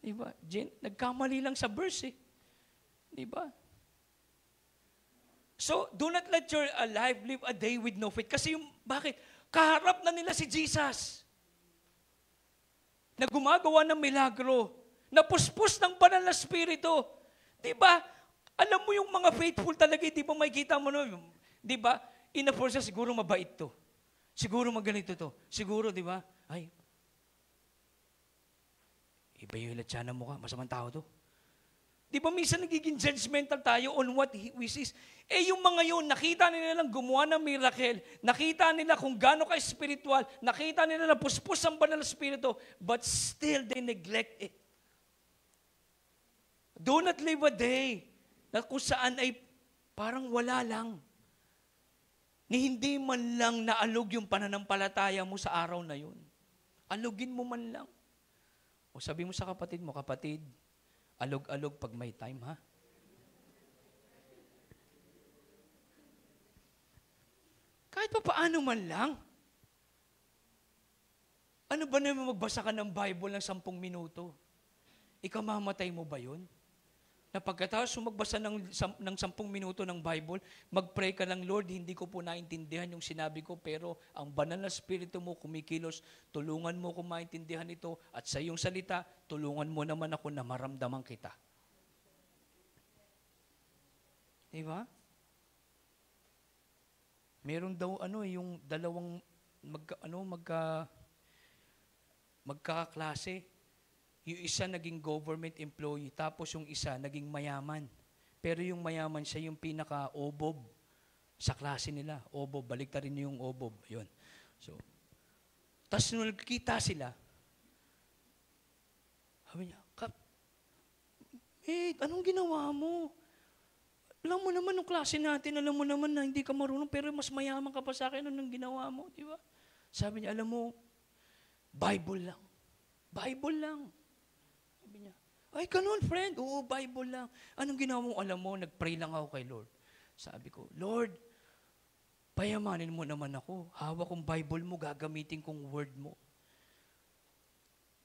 Diba? Nagkamali lang sa verse eh. Diba? So, do not let your life live a day with no faith. Kasi bakit? Kaharap na nila si Jesus. Na gumagawa ng milagro. Na puspos ng banal na spirito. Diba? Alam mo yung mga faithful talaga, di ba makikita mo no? Diba? Ina-force siguro mabait to. Siguro maganito to. Siguro, di ba? Ay, iba yung ilatsyanan mo ka. Masamang tao to. Di ba minsan nagiging judgmental tayo on what we see? Eh yung mga yun, nakita nila lang gumawa ng miracle. Nakita nila kung gaano ka-spiritual. Nakita nila na puspos ang banal na spirito. But still, they neglect it. Do not live a day na kung saan ay parang wala lang. Ni hindi man lang naalog yung pananampalataya mo sa araw na yun. Alugin mo man lang. O sabi mo sa kapatid mo, kapatid, alog-alog pag may time, ha? Kahit pa paano man lang. Ano ba naman magbasa ka ng Bible ng 10 minuto? Ikaw mamatay mo ba yun? Na pagkatapos magbasa ng 10 minuto ng Bible, mag-pray ka lang, Lord, hindi ko po naintindihan yung sinabi ko, pero ang banal na spirito mo kumikilos, tulungan mo ko maintindihan ito, at sa iyong salita, tulungan mo naman ako na maramdaman kita. Diba? Meron daw yung dalawang magkakaklase. Yung isa naging government employee, tapos yung isa naging mayaman. Pero yung mayaman siya yung pinaka-obob sa klase nila. Obob, baliktarin niyo yung obob. Yun. So, tapos nung nagkita sila, sabi niya, anong ginawa mo? Alam mo naman, nung klase natin, alam mo naman na hindi ka marunong, pero mas mayaman ka pa sa akin, anong ginawa mo, di ba? Sabi niya, alam mo, Bible lang. Bible lang. Sabi niya, ay, ganun, friend. Oo, Bible lang. Anong ginawa mo? Alam mo, nag-pray lang ako kay Lord. Sabi ko, Lord, payamanin mo naman ako. Hawak kong Bible mo, gagamitin kong word mo.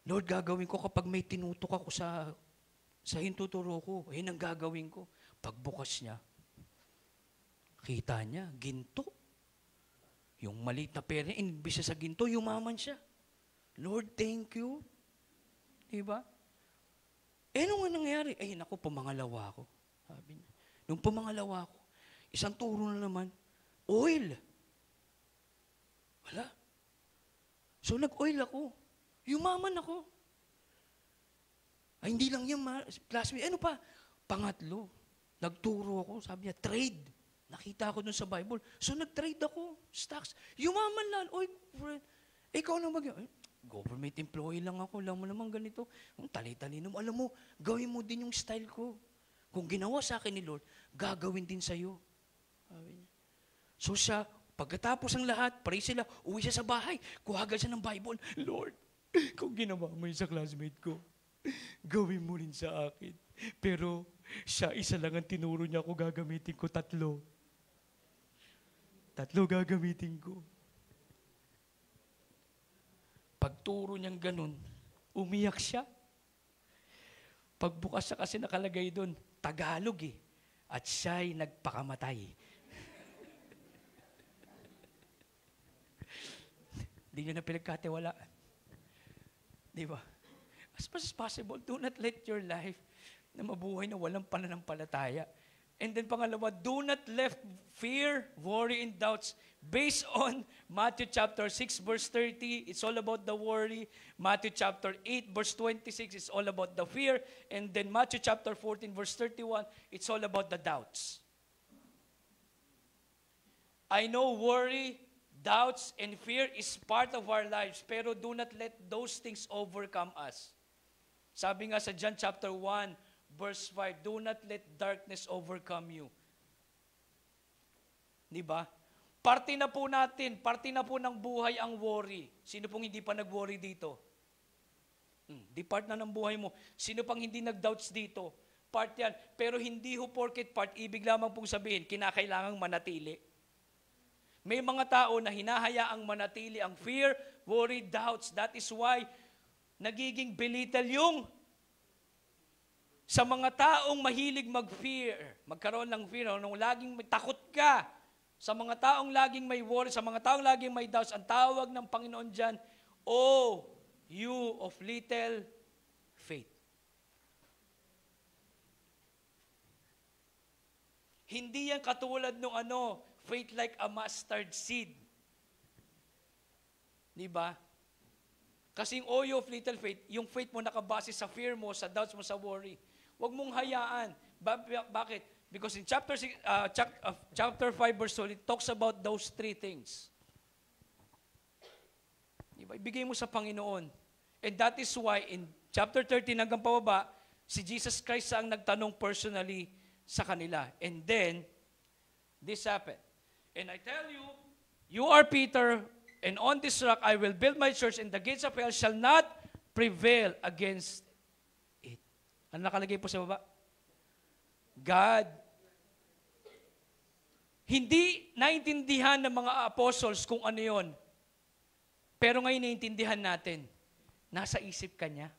Lord, gagawin ko kapag may tinutok ako sa hintuturo ko. Yun ang gagawin ko. Pagbukas niya, kita niya, ginto. Yung maliit na pera niya, imbis sa ginto, yumaman siya. Lord, thank you. Diba? Ano nga nangyari? Ay, naku, pumangalawa ako. Sabi niya. Nung pumangalawa ako, isang turo na naman, oil. Wala. So, nag-oil ako. Yumaman ako. Ay, hindi lang yan, classmate. Ano pa? Pangatlo, nagturo ako. Sabi niya, trade. Nakita ko dun sa Bible. So, nag-trade ako. Stocks. Yumaman lang. Oy, friend. Ikaw na government employee lang ako. Alam mo naman ganito. Tali-talino mo. Alam mo, gawin mo din yung style ko. Kung ginawa sa akin ni Lord, gagawin din sa'yo. Sabi niya. So siya, pagkatapos ng lahat, pray sila, uwi siya sa bahay, kuhagal siya ng Bible. Lord, kung ginawa mo yun sa classmate ko, gawin mo rin sa akin. Pero siya, isa lang ang tinuro niya ako, gagamitin ko 3. 3 gagamitin ko. Pagturo niyang ganun, umiyak siya. Pagbukas siya kasi nakalagay doon, Tagalog eh. At siya'y nagpakamatay. Hindi niyo na pinagkatiwalaan. Di ba? As much as possible, do not let your life na mabuhay na walang pananampalataya. And then pangalawa, do not let fear, worry, and doubts based on Matthew chapter 6 verse 30, it's all about the worry. Matthew chapter 8 verse 26, it's all about the fear. And then Matthew chapter 14 verse 31, it's all about the doubts. I know worry, doubts, and fear is part of our lives, pero do not let those things overcome us. Sabi nga sa John chapter 1, verse 5, do not let darkness overcome you. Diba? Parte na po natin, parte na po ng buhay ang worry. Sino pong hindi pa nag-worry dito? Di part na ng buhay mo. Sino pang hindi nag-doubts dito? Part yan. Pero hindi ho porket part, ibig lamang pong sabihin, kinakailangang manatili. May mga tao na hinahayaang manatili ang fear, worry, doubts. That is why nagiging belittle yung sa mga taong mahilig mag-fear, magkaroon ng fear, nung laging may takot ka, sa mga taong laging may worry, sa mga taong laging may doubts, ang tawag ng Panginoon dyan, "Oh, you of little faith." Hindi yan katulad nung faith like a mustard seed. Diba? Kasi yung "Oh, you of little faith", yung faith mo nakabase sa fear mo, sa doubts mo, sa worry. Huwag mong hayaan. Bakit? Because in chapter 5 verse 12, it talks about those 3 things. Diba? Ibigay mo sa Panginoon. And that is why in chapter 13 hanggang pababa, si Jesus Christ ang nagtanong personally sa kanila. And then, this happened. And I tell you, you are Peter, and on this rock I will build my church, and the gates of hell shall not prevail against it. Ano nakalagay po sa baba? God. Hindi naintindihan ng mga apostles kung ano yon. Pero ngayon naintindihan natin. Nasa isip ka niya.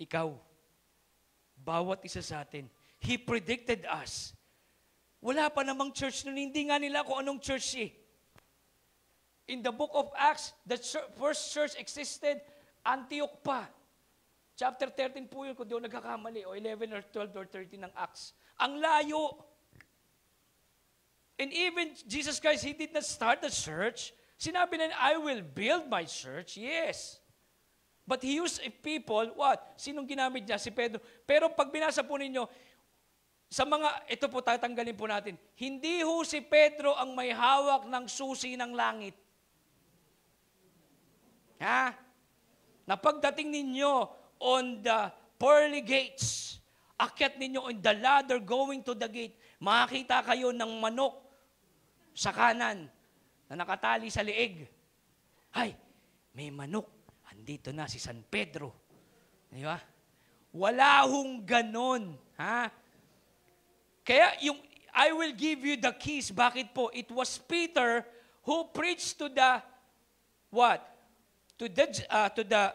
Ikaw. Bawat isa sa atin. He predicted us. Wala pa namang church nun. Hindi nga nila kung anong church eh. In the book of Acts, the first church existed, Antioch pa. Chapter 13 po yun, kung di ako nagkakamali, o 11 or 12 or 13 ng Acts. Ang layo. And even Jesus Christ, He did not start the church. Sinabi na, I will build my church. Yes. But He used people, what? Sinong ginamit niya? Si Pedro. Pero pag binasa po ninyo, sa mga, ito po tatanggalin po natin, hindi ho si Pedro ang may hawak ng susi ng langit. Ha? Na pagdating ninyo on the pearly gates. Akyat ninyo on the ladder going to the gate. Makakita kayo ng manok sa kanan na nakatali sa leeg. Ay, may manok. Andito na si San Pedro. Di ba? Wala hong ganon. Ha? Kaya yung I will give you the keys. Bakit po? It was Peter who preached to the what? To the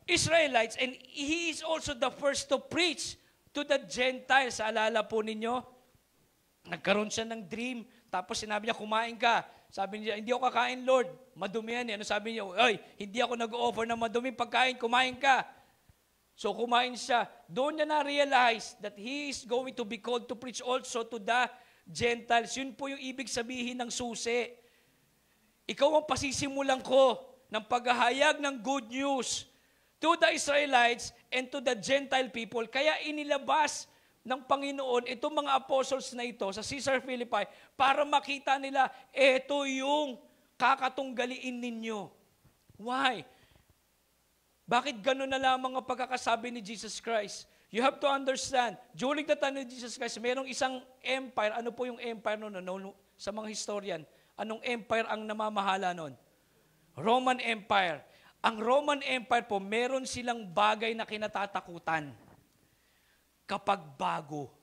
Israelites, and he is also the first to preach to the Gentiles. Alala po ninyo? Nagkaroon siya ng dream, tapos sinabi niya, kumain ka. Sabi niya, hindi ako kakain, Lord. Madumi yan. Ano sabi niya? Oy, hindi ako nag-offer ng madumi pagkain, kumain ka. So kumain siya. Doon niya na-realize that he is going to be called to preach also to the Gentiles. Yun po yung ibig sabihin ng susi. Ikaw ang pasisimulan ko ng paghahayag ng good news to the Israelites and to the Gentile people. Kaya inilabas ng Panginoon itong mga apostles na ito sa Caesar Philippi para makita nila, ito yung kakatunggaliin ninyo. Why? Bakit gano'n na lamang ang pagkakasabi ni Jesus Christ? You have to understand, during the time of Jesus Christ, mayroong isang empire. Ano po yung empire noon? Sa mga historian, anong empire ang namamahala noon? Roman Empire. Ang Roman Empire po, meron silang bagay na kinatatakutan. Kapag bago.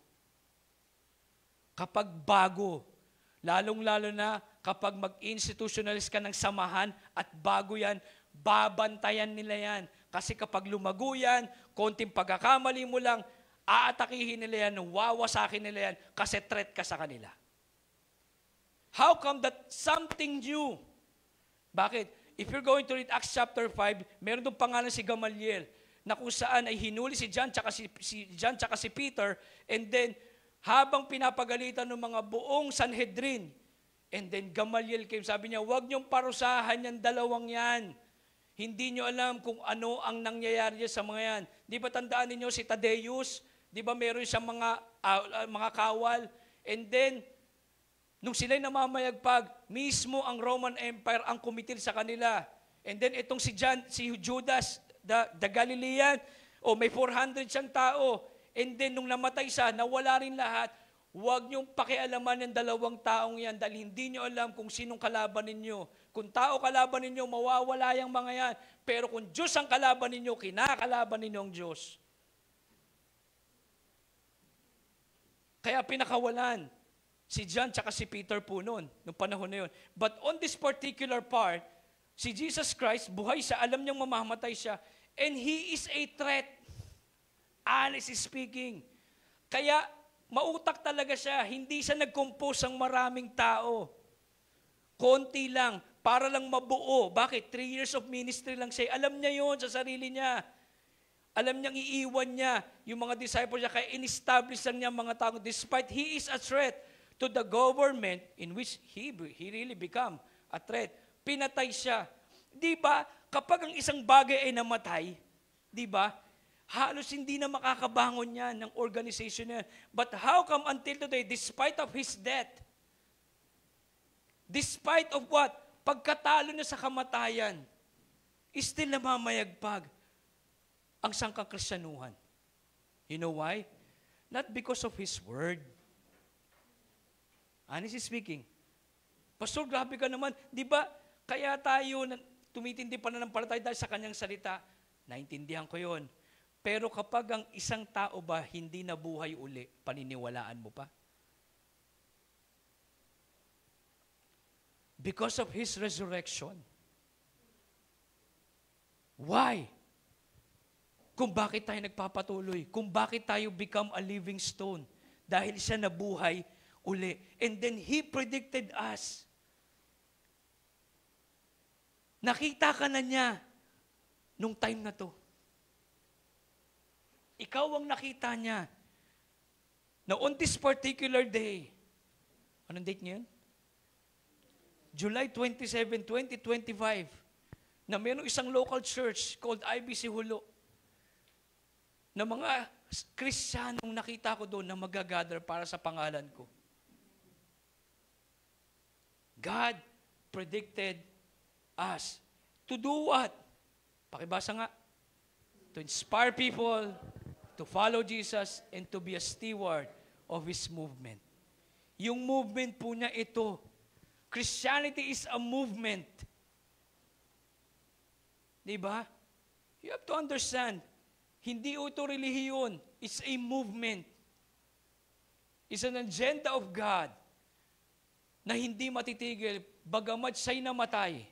Kapag bago. Lalong-lalo na kapag mag-institutionalize ka ng samahan at bago yan, babantayan nila yan. Kasi kapag lumago yan, konting pagkakamali mo lang, aatakihin nila yan, wawasakin nila yan, kasi threat ka sa kanila. How come that something new? Bakit? If you're going to read Acts chapter 5, meron doon pangalan si Gamaliel, na kung saan ay hinuli si John tsaka si Peter, and then habang pinapagalitan ng mga buong Sanhedrin, and then Gamaliel came, sabi niya, huwag niyong parusahan yung dalawang yan. Hindi niyo alam kung ano ang nangyayari sa mga yan. Di ba tandaan niyo si Tadeus? Di ba meron siyang mga kawal? And then, nung sila'y namamayagpag, mismo ang Roman Empire ang kumitil sa kanila. And then itong si Judas, the Galilean, may 400 siyang tao. And then nung namatay siya, nawala rin lahat. Huwag niyong pakialaman ng dalawang taong yan dahil hindi niyo alam kung sinong kalaban ninyo. Kung tao kalaban ninyo, mawawala yung mga yan. Pero kung Diyos ang kalaban ninyo, kinakalaban ninyo ang Diyos. Kaya pinakawalan si John tsaka si Peter po noon, nung panahon na yun. But on this particular part, si Jesus Christ, buhay siya, alam niyang mamamatay siya, and He is a threat. Honestly speaking. Kaya, mautak talaga siya. Hindi siya nag-compose ng maraming tao. Konti lang, para lang mabuo. Bakit? 3 years of ministry lang siya. Alam niya yon sa sarili niya. Alam niyang iiwan niya yung mga disciples niya, kaya in-establish lang niya mga tao. Despite He is a threat to the government in which he really become a threat. Pinatay siya. Di ba? Kapag ang isang bagay ay namatay, di ba? Halos hindi na makakabangon yan ng organization niya. But how come until today, despite of his death, despite of what? Pagkatalo niya sa kamatayan, still namamayagpag ang sangkang Kristyanuhan. You know why? Not because of his word. Honestly speaking, Pastor, grabe ka naman. Di ba, kaya tayo tumitindi pa na ng palatay dahil sa kanyang salita. Naintindihan ko yon. Pero kapag ang isang tao ba hindi nabuhay uli, paniniwalaan mo pa? Because of His resurrection. Why? Kung bakit tayo nagpapatuloy, kung bakit tayo become a living stone, dahil siya nabuhay uli. And then He predicted us. Nakita ka na niya nung time na to. Ikaw ang nakita niya na on this particular day, anong date niya yun? July 27, 2025, na mayroong isang local church called IBC Hulo, na mga Kristiyanong nakita ko doon na magagather para sa pangalan ko. God predicted us to do what? Pakibasa nga. To inspire people to follow Jesus and to be a steward of His movement. Yung movement po niya ito. Christianity is a movement. Diba? You have to understand, hindi ito relihiyon. It's a movement. It's an agenda of God na hindi matitigil bagamat siya'y namatay.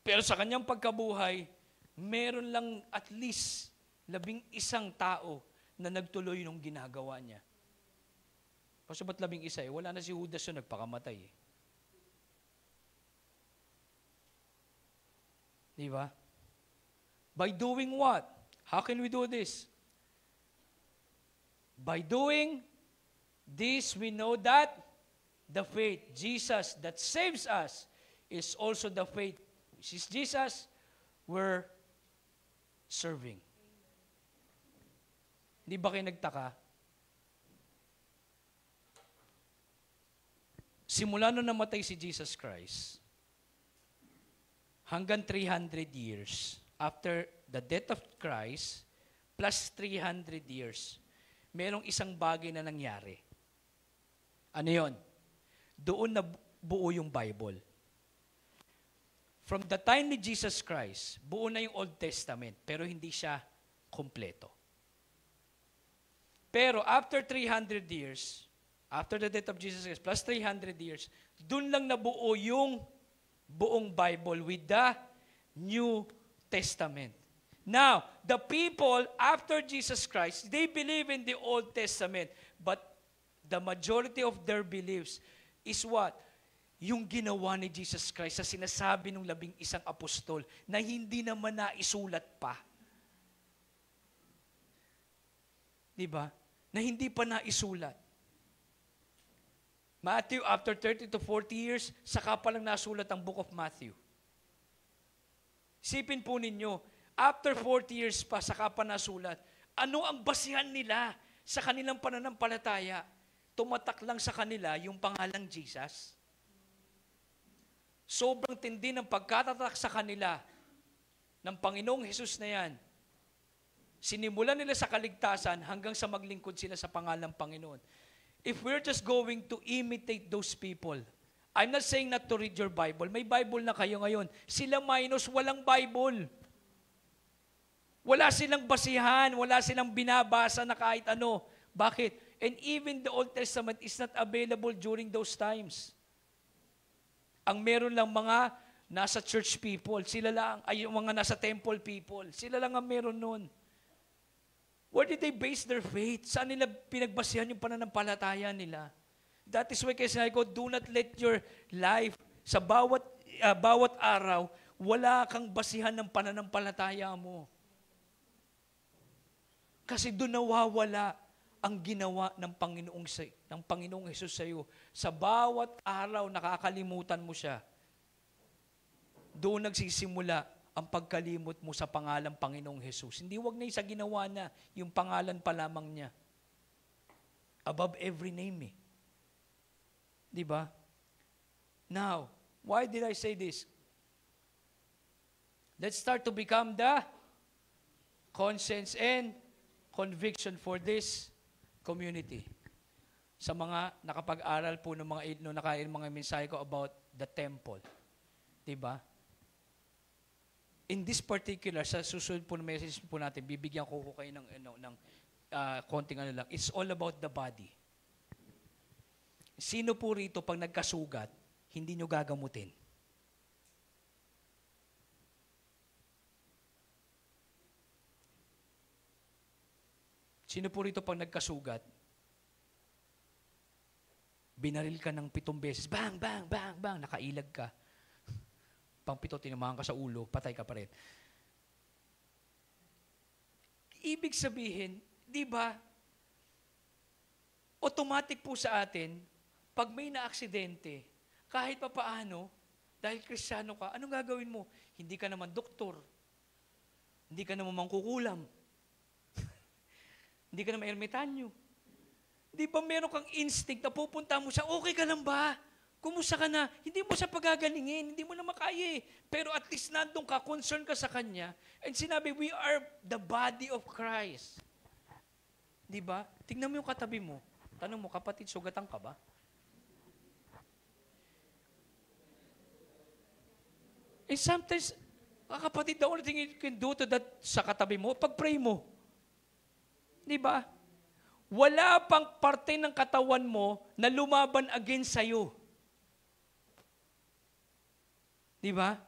Pero sa kanyang pagkabuhay, meron lang at least 11 tao na nagtuloy nung ginagawa niya. Kasi ba't 11? Wala na si Judas yun, nagpakamatay. Di ba? By doing what? How can we do this? By doing this, we know that the faith, Jesus that saves us, is also the faith, which is Jesus, we're serving. Hindi ba kayo nagtaka? Simula nung namatay si Jesus Christ, hanggang 300 years, after the death of Christ, plus 300 years, merong isang bagay na nangyari. Ano yon? Doon na buo yung Bible. From the time ni Jesus Christ, buo na yung Old Testament, pero hindi siya kompleto. Pero after 300 years, after the death of Jesus Christ, plus 300 years, doon lang nabuo yung buong Bible with the New Testament. Now, the people after Jesus Christ, they believe in the Old Testament, but the majority of their beliefs is what? Yung ginawa ni Jesus Christ sa sinasabi ng 11 apostol na hindi naman naisulat pa. Diba? Na hindi pa naisulat. Matthew, after 30 to 40 years, saka pa lang nasulat ang book of Matthew. Isipin po ninyo, after 40 years pa, saka pa nasulat, ano ang basihan nila sa kanilang pananampalataya? Tumatak lang sa kanila yung pangalang Jesus. Sobrang tindi ng pagkatatak sa kanila ng Panginoong Hesus na yan. Sinimulan nila sa kaligtasan hanggang sa maglingkod sila sa pangalang Panginoon. If we're just going to imitate those people, I'm not saying not to read your Bible. May Bible na kayo ngayon. Sila minus walang Bible. Wala silang basihan, wala silang binabasa na kahit ano. Bakit? And even the Old Testament is not available during those times. Ang meron lang mga nasa church people, sila lang, ay yung mga nasa temple people, sila lang ang meron nun. Where did they base their faith? Saan nila pinagbasihan yung pananampalataya nila? That is why kaya sinabi ko, do not let your life, sa bawat araw, wala kang basihan ng pananampalataya mo. Kasi doon nawawala ang ginawa ng Panginoong Hesus sa iyo. Sa bawat araw, nakakalimutan mo siya. Doon nagsisimula ang pagkalimot mo sa pangalang Panginoong Hesus. Hindi wag na sa ginawa na, yung pangalan pa lamang niya. Above every name eh. Diba? Now, why did I say this? Let's start to become the conscience and conviction for this community. Sa mga nakapag-aral po ng mga mensahe ko about the temple. Diba? In this particular, sa susunod po na message po natin, bibigyan ko kayo ng konting ano lang. It's all about the body. Sino po rito pag nagkasugat, hindi nyo gagamutin? Sino po rito pag nagkasugat, binaril ka ng 7 beses, bang, bang, bang, bang, nakailag ka. Pang-7, tinamahan ka sa ulo, patay ka pa rin. Ibig sabihin, di ba, automatic po sa atin, pag may na-aksidente, kahit pa paano, dahil Kristiyano ka, anong gagawin mo? Hindi ka naman doktor. Hindi ka naman mangkukulam. Hindi ka naman ermitanyo. Di ba meron kang instinct na pupunta mo siya, okay ka lang ba? Kumusta ka na? Hindi mo siya pagagalingin, hindi mo na makaya eh. Pero at least nandun ka, concern ka sa Kanya. And sinabi, we are the body of Christ. Di ba? Tingnan mo yung katabi mo. Tanong mo, kapatid, sugatan ka ba? And sometimes, kapatid, the only thing you can do to that sa katabi mo, pag-pray mo. Di ba? Wala pang parte ng katawan mo na lumaban against sa'yo. Di ba?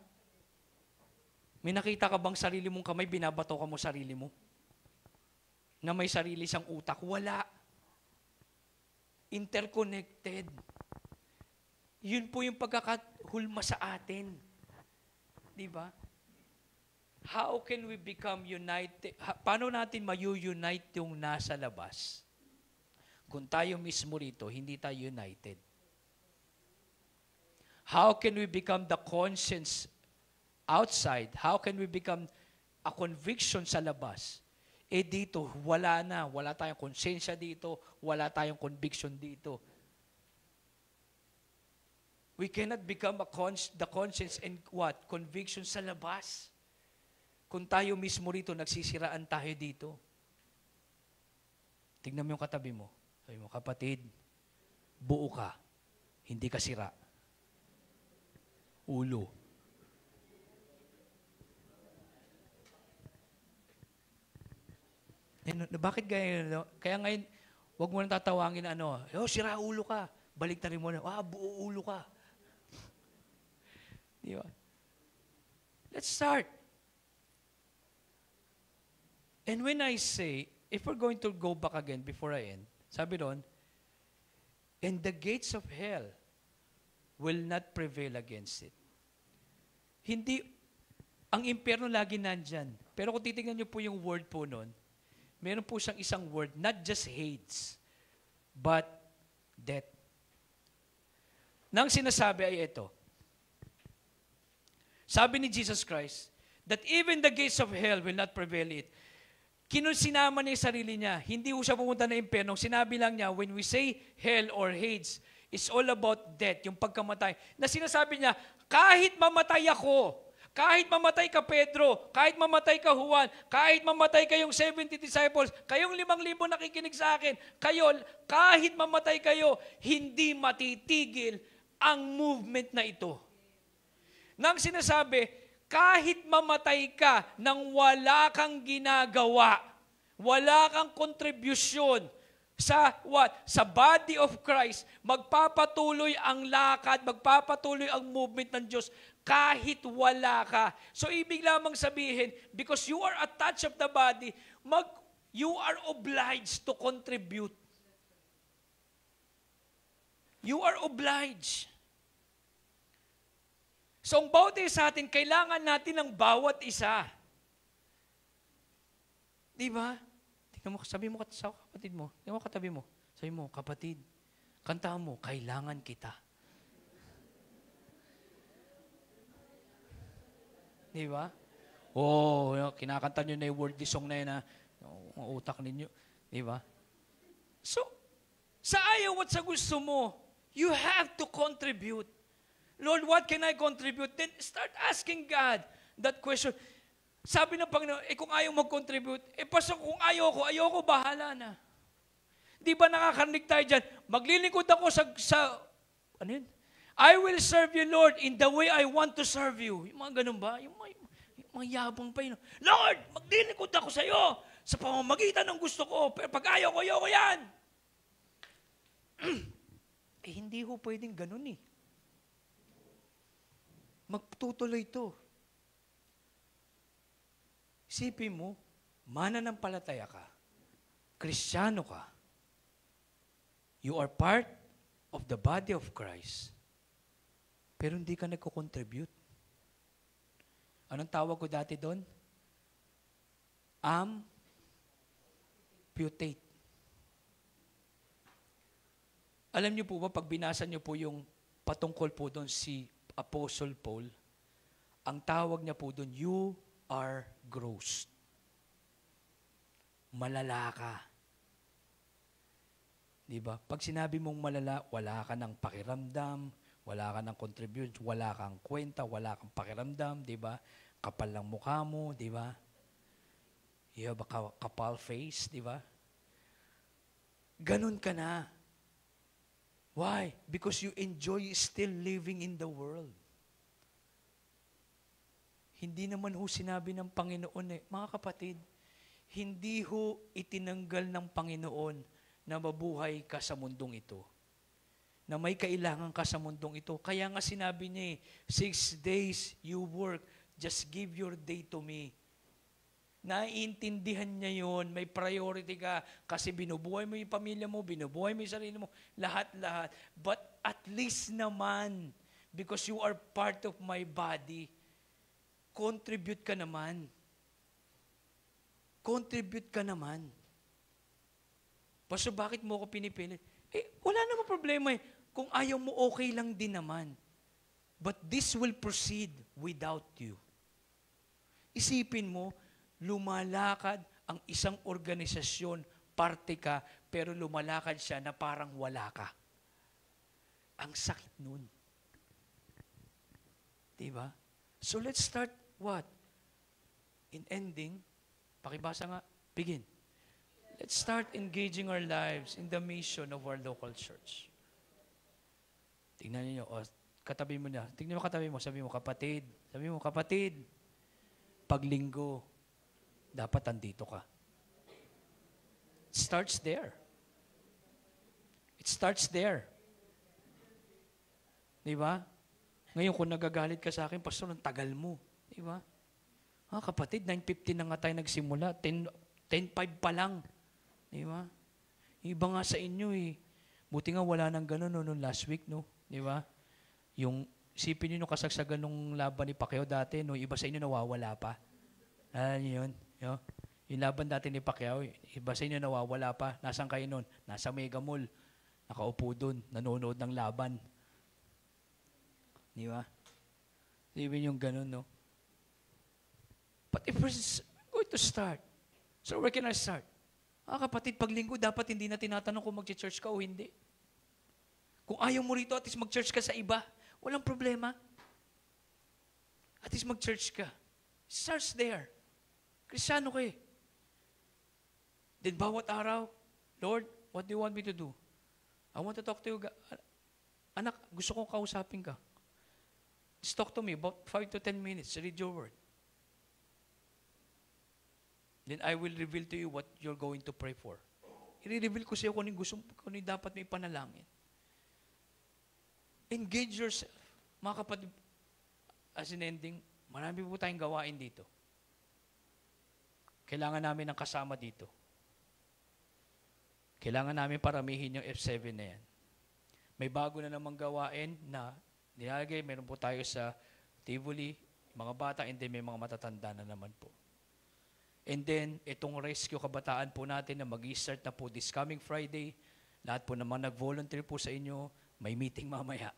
May nakita ka bang sarili mong kamay, binabato ka mo sarili mo? Na may sarili siyang utak? Wala. Interconnected. Yun po yung pagkakahulma sa atin. Di ba? How can we become united? Paano natin ma-unite yung nasa labas? Kung tayo mismo rito, hindi tayo united. How can we become the conscience outside? How can we become a conviction sa labas? Eh dito, wala na. Wala tayong konsensya dito. Wala tayong conviction dito. We cannot become the conscience and what? Conviction sa labas. Kung tayo mismo rito, nagsisiraan tayo dito. Tignan mo yung katabi mo. Sabi mo, kapatid, buo ka. Hindi ka sira. Ulo. Bakit ganyan? Kaya ngayon, huwag mo nang tatawangin sira ulo ka. Balik na rin mo na, buo ulo ka. Di ba? Let's start. And when I say, if we're going to go back again before I end, sabi doon, and the gates of hell will not prevail against it. Hindi, ang impyerno lagi nandyan. Pero kung titingnan niyo po yung word po noon, meron po siyang isang word, not just hates, but death. Nang sinasabi ay ito. Sabi ni Jesus Christ, that even the gates of hell will not prevail it. Sinama niya yung sarili niya. Hindi ko siya pumunta na impyerno. Sinabi lang niya, when we say hell or Hades, it's all about death, yung pagkamatay. Na sinasabi niya, kahit mamatay ako, kahit mamatay ka Pedro, kahit mamatay ka Juan, kahit mamatay kayong 70 disciples, kayong 5,000 nakikinig sa akin, kayo, kahit mamatay kayo, hindi matitigil ang movement na ito. Nang sinasabi, kahit mamatay ka nang wala kang ginagawa, wala kang kontribusyon sa what? Sa body of Christ, magpapatuloy ang lakad, magpapatuloy ang movement ng Diyos kahit wala ka. So ibig lamang sabihin, because you are attached of the body, you are obliged to contribute. You are obliged. So, ang bawat isa sa atin, kailangan natin ng bawat isa. Di ba? Tingnan mo, sabi mo sa kapatid mo, tingnan mo katabi mo, sabi mo, kapatid, kanta mo, kailangan kita. Di ba? Kinakanta nyo na yung worldly song na yun, ang utak ninyo. Di ba? So, sa ayaw at sa gusto mo, you have to contribute. Lord, what can I contribute? Then start asking God that question. Sabi ng Panginoon, kung ayaw mag-contribute, pasok kung ayoko, bahala na. Di ba nakakarinig tayo dyan? Maglilingkod ako ano yun? I will serve you, Lord, in the way I want to serve you. Yung mga ganun ba? Yung mga yabang pa yun. Lord, maglilingkod ako sa iyo sa pamamagitan ng gusto ko. Pero pag ayoko yan. Hindi ho pwedeng ganun eh. Magtutuloy ito. Isipin mo, mananampalataya ka, Kristiyano ka, you are part of the body of Christ, pero hindi ka nagko-contribute. Anong tawag ko dati doon? Amputate. Alam niyo po ba, pag binasa niyo po yung patungkol po doon si Apostle Paul, ang tawag niya po doon, you are gross. Malala ka. Diba? Pag sinabi mong malala, wala ka ng pakiramdam, wala ka ng contribution, wala kang kwenta, wala kang pakiramdam, diba? Kapal lang mukha mo, diba? You have a kapal face, diba? Ganun ka na. Why? Because you enjoy still living in the world. Hindi naman ho sinabi ng Panginoon mga kapatid, hindi ho itinanggal ng Panginoon na mabuhay ka sa mundong ito. Na may kailangan ka sa mundong ito. Kaya nga sinabi niya 6 days you work, just give your day to me. Naiintindihan niya yon, may priority ka kasi binubuhay mo yung pamilya mo, binubuhay mo yung sarili mo, lahat-lahat. But at least naman, because you are part of my body, contribute ka naman. Contribute ka naman. Pastor, bakit mo ako pinipilit? Wala namang problema Kung ayaw mo, okay lang din naman. But this will proceed without you. Isipin mo, lumalakad ang isang organisasyon, parte ka, pero lumalakad siya na parang wala ka. Ang sakit nun. Diba? So let's start what? In ending, pakibasa nga, begin. Let's start engaging our lives in the mission of our local church. Tingnan niyo, katabi mo na. Tingnan mo katabi mo, sabi mo, kapatid. Sabi mo, kapatid, paglinggo, dapat andito ka. It starts there. It starts there. Di ba? Ngayon, kung nagagalit ka sa akin, pastor, ang tagal mo. Di ba? Kapatid, 9:50 na nga tayo nagsimula. 10:05 pa lang. Di ba? Iba nga sa inyo Buti nga wala nang gano'n noong last week, no? Di ba? Yung, isipin nyo kasagsagan nung laban ni Pacquiao dati, no? Iba sa inyo nawawala pa. Alam nyo yun? Yung laban dati ni Pacquiao, iba sa inyo nawawala pa. Nasaan kayo nun? Nasa Mega Mall. Nakaupo dun, nanonood ng laban. Di ba? Isipin yung gano'n, no? But if we're going to start, so where can I start? Kapatid, pag linggo, dapat hindi na tinatanong kung mag-church ka o hindi. Kung ayaw mo rito, at least mag-church ka sa iba. Walang problema. At least mag-church ka. Starts there. Kristyano ka Then bawat araw, Lord, what do you want me to do? I want to talk to you. Anak, gusto kong kausapin ka. Just talk to me about 5 to 10 minutes. Read your word. Then I will reveal to you what you're going to pray for. I-reveal ko sa iyo kung ano yung dapat may panalangin. Engage yourself. Mga kapatid, as in ending, marami po tayong gawain dito. Kailangan namin ng kasama dito. Kailangan namin paramihin yung F7 na yan. May bago na namang gawain na nilalagay, meron po tayo sa Tivoli, mga bata, and then may mga matatanda na naman po. And then, itong rescue kabataan po natin na mag-i-start na po this coming Friday. Lahat po naman nag-volunteer po sa inyo. May meeting mamaya.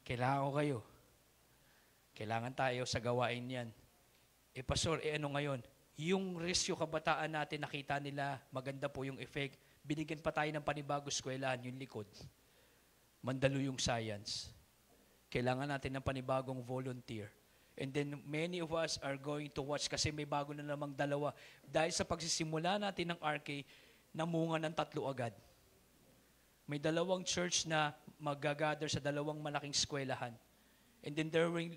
Kailangan ko kayo. Kailangan tayo sa gawain yan. Pastor, ano ngayon? Yung rescue kabataan natin, nakita nila, maganda po yung effect. Binigyan pa tayo ng panibago eskwelahan, yung likod. Mandaluyong science. Kailangan natin ng panibagong volunteer. And then many of us are going to watch kasi may bago na namang dalawa. Dahil sa pagsisimula natin ng RK, namunga ng 3 agad. May 2 church na mag-gather sa 2 malaking eskwelahan. And then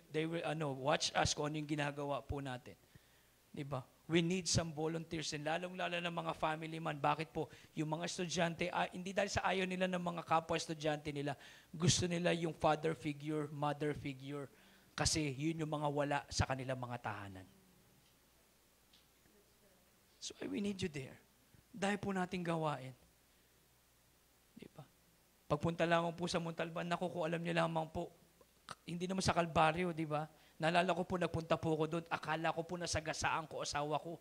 they will watch us kung ano yung ginagawa po natin. Diba? We need some volunteers and lalong-lalo ng mga family man. Bakit po? Yung mga estudyante, hindi dahil sa ayaw nila ng mga kapwa estudyante nila, gusto nila yung father figure, mother figure, kasi yun yung mga wala sa kanilang mga tahanan. So we need you there. Dahil po natin gawain. Di ba? Pagpunta lamang po sa Montalban, naku, kung alam niyo lamang po, hindi naman sa Kalbaryo, di ba? Naalala ko po, nagpunta po ako doon, akala ko po nasagasaan ko asawa ko.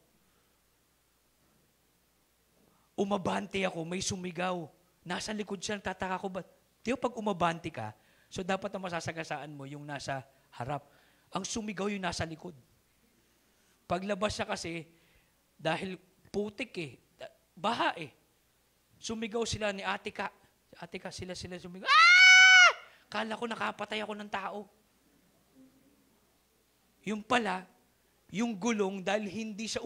Umabante ako, may sumigaw. Nasa likod siya, tataka ko ba? Di ba pag umabante ka, so dapat na masasagasaan mo yung nasa harap. Ang sumigaw yung nasa likod. Paglabas siya kasi, dahil putik baha sumigaw sila ni Ate Ka. Ate Ka, sila sumigaw. Ah! Kala ko nakapatay ako ng tao. Yung pala, yung gulong, dahil hindi siya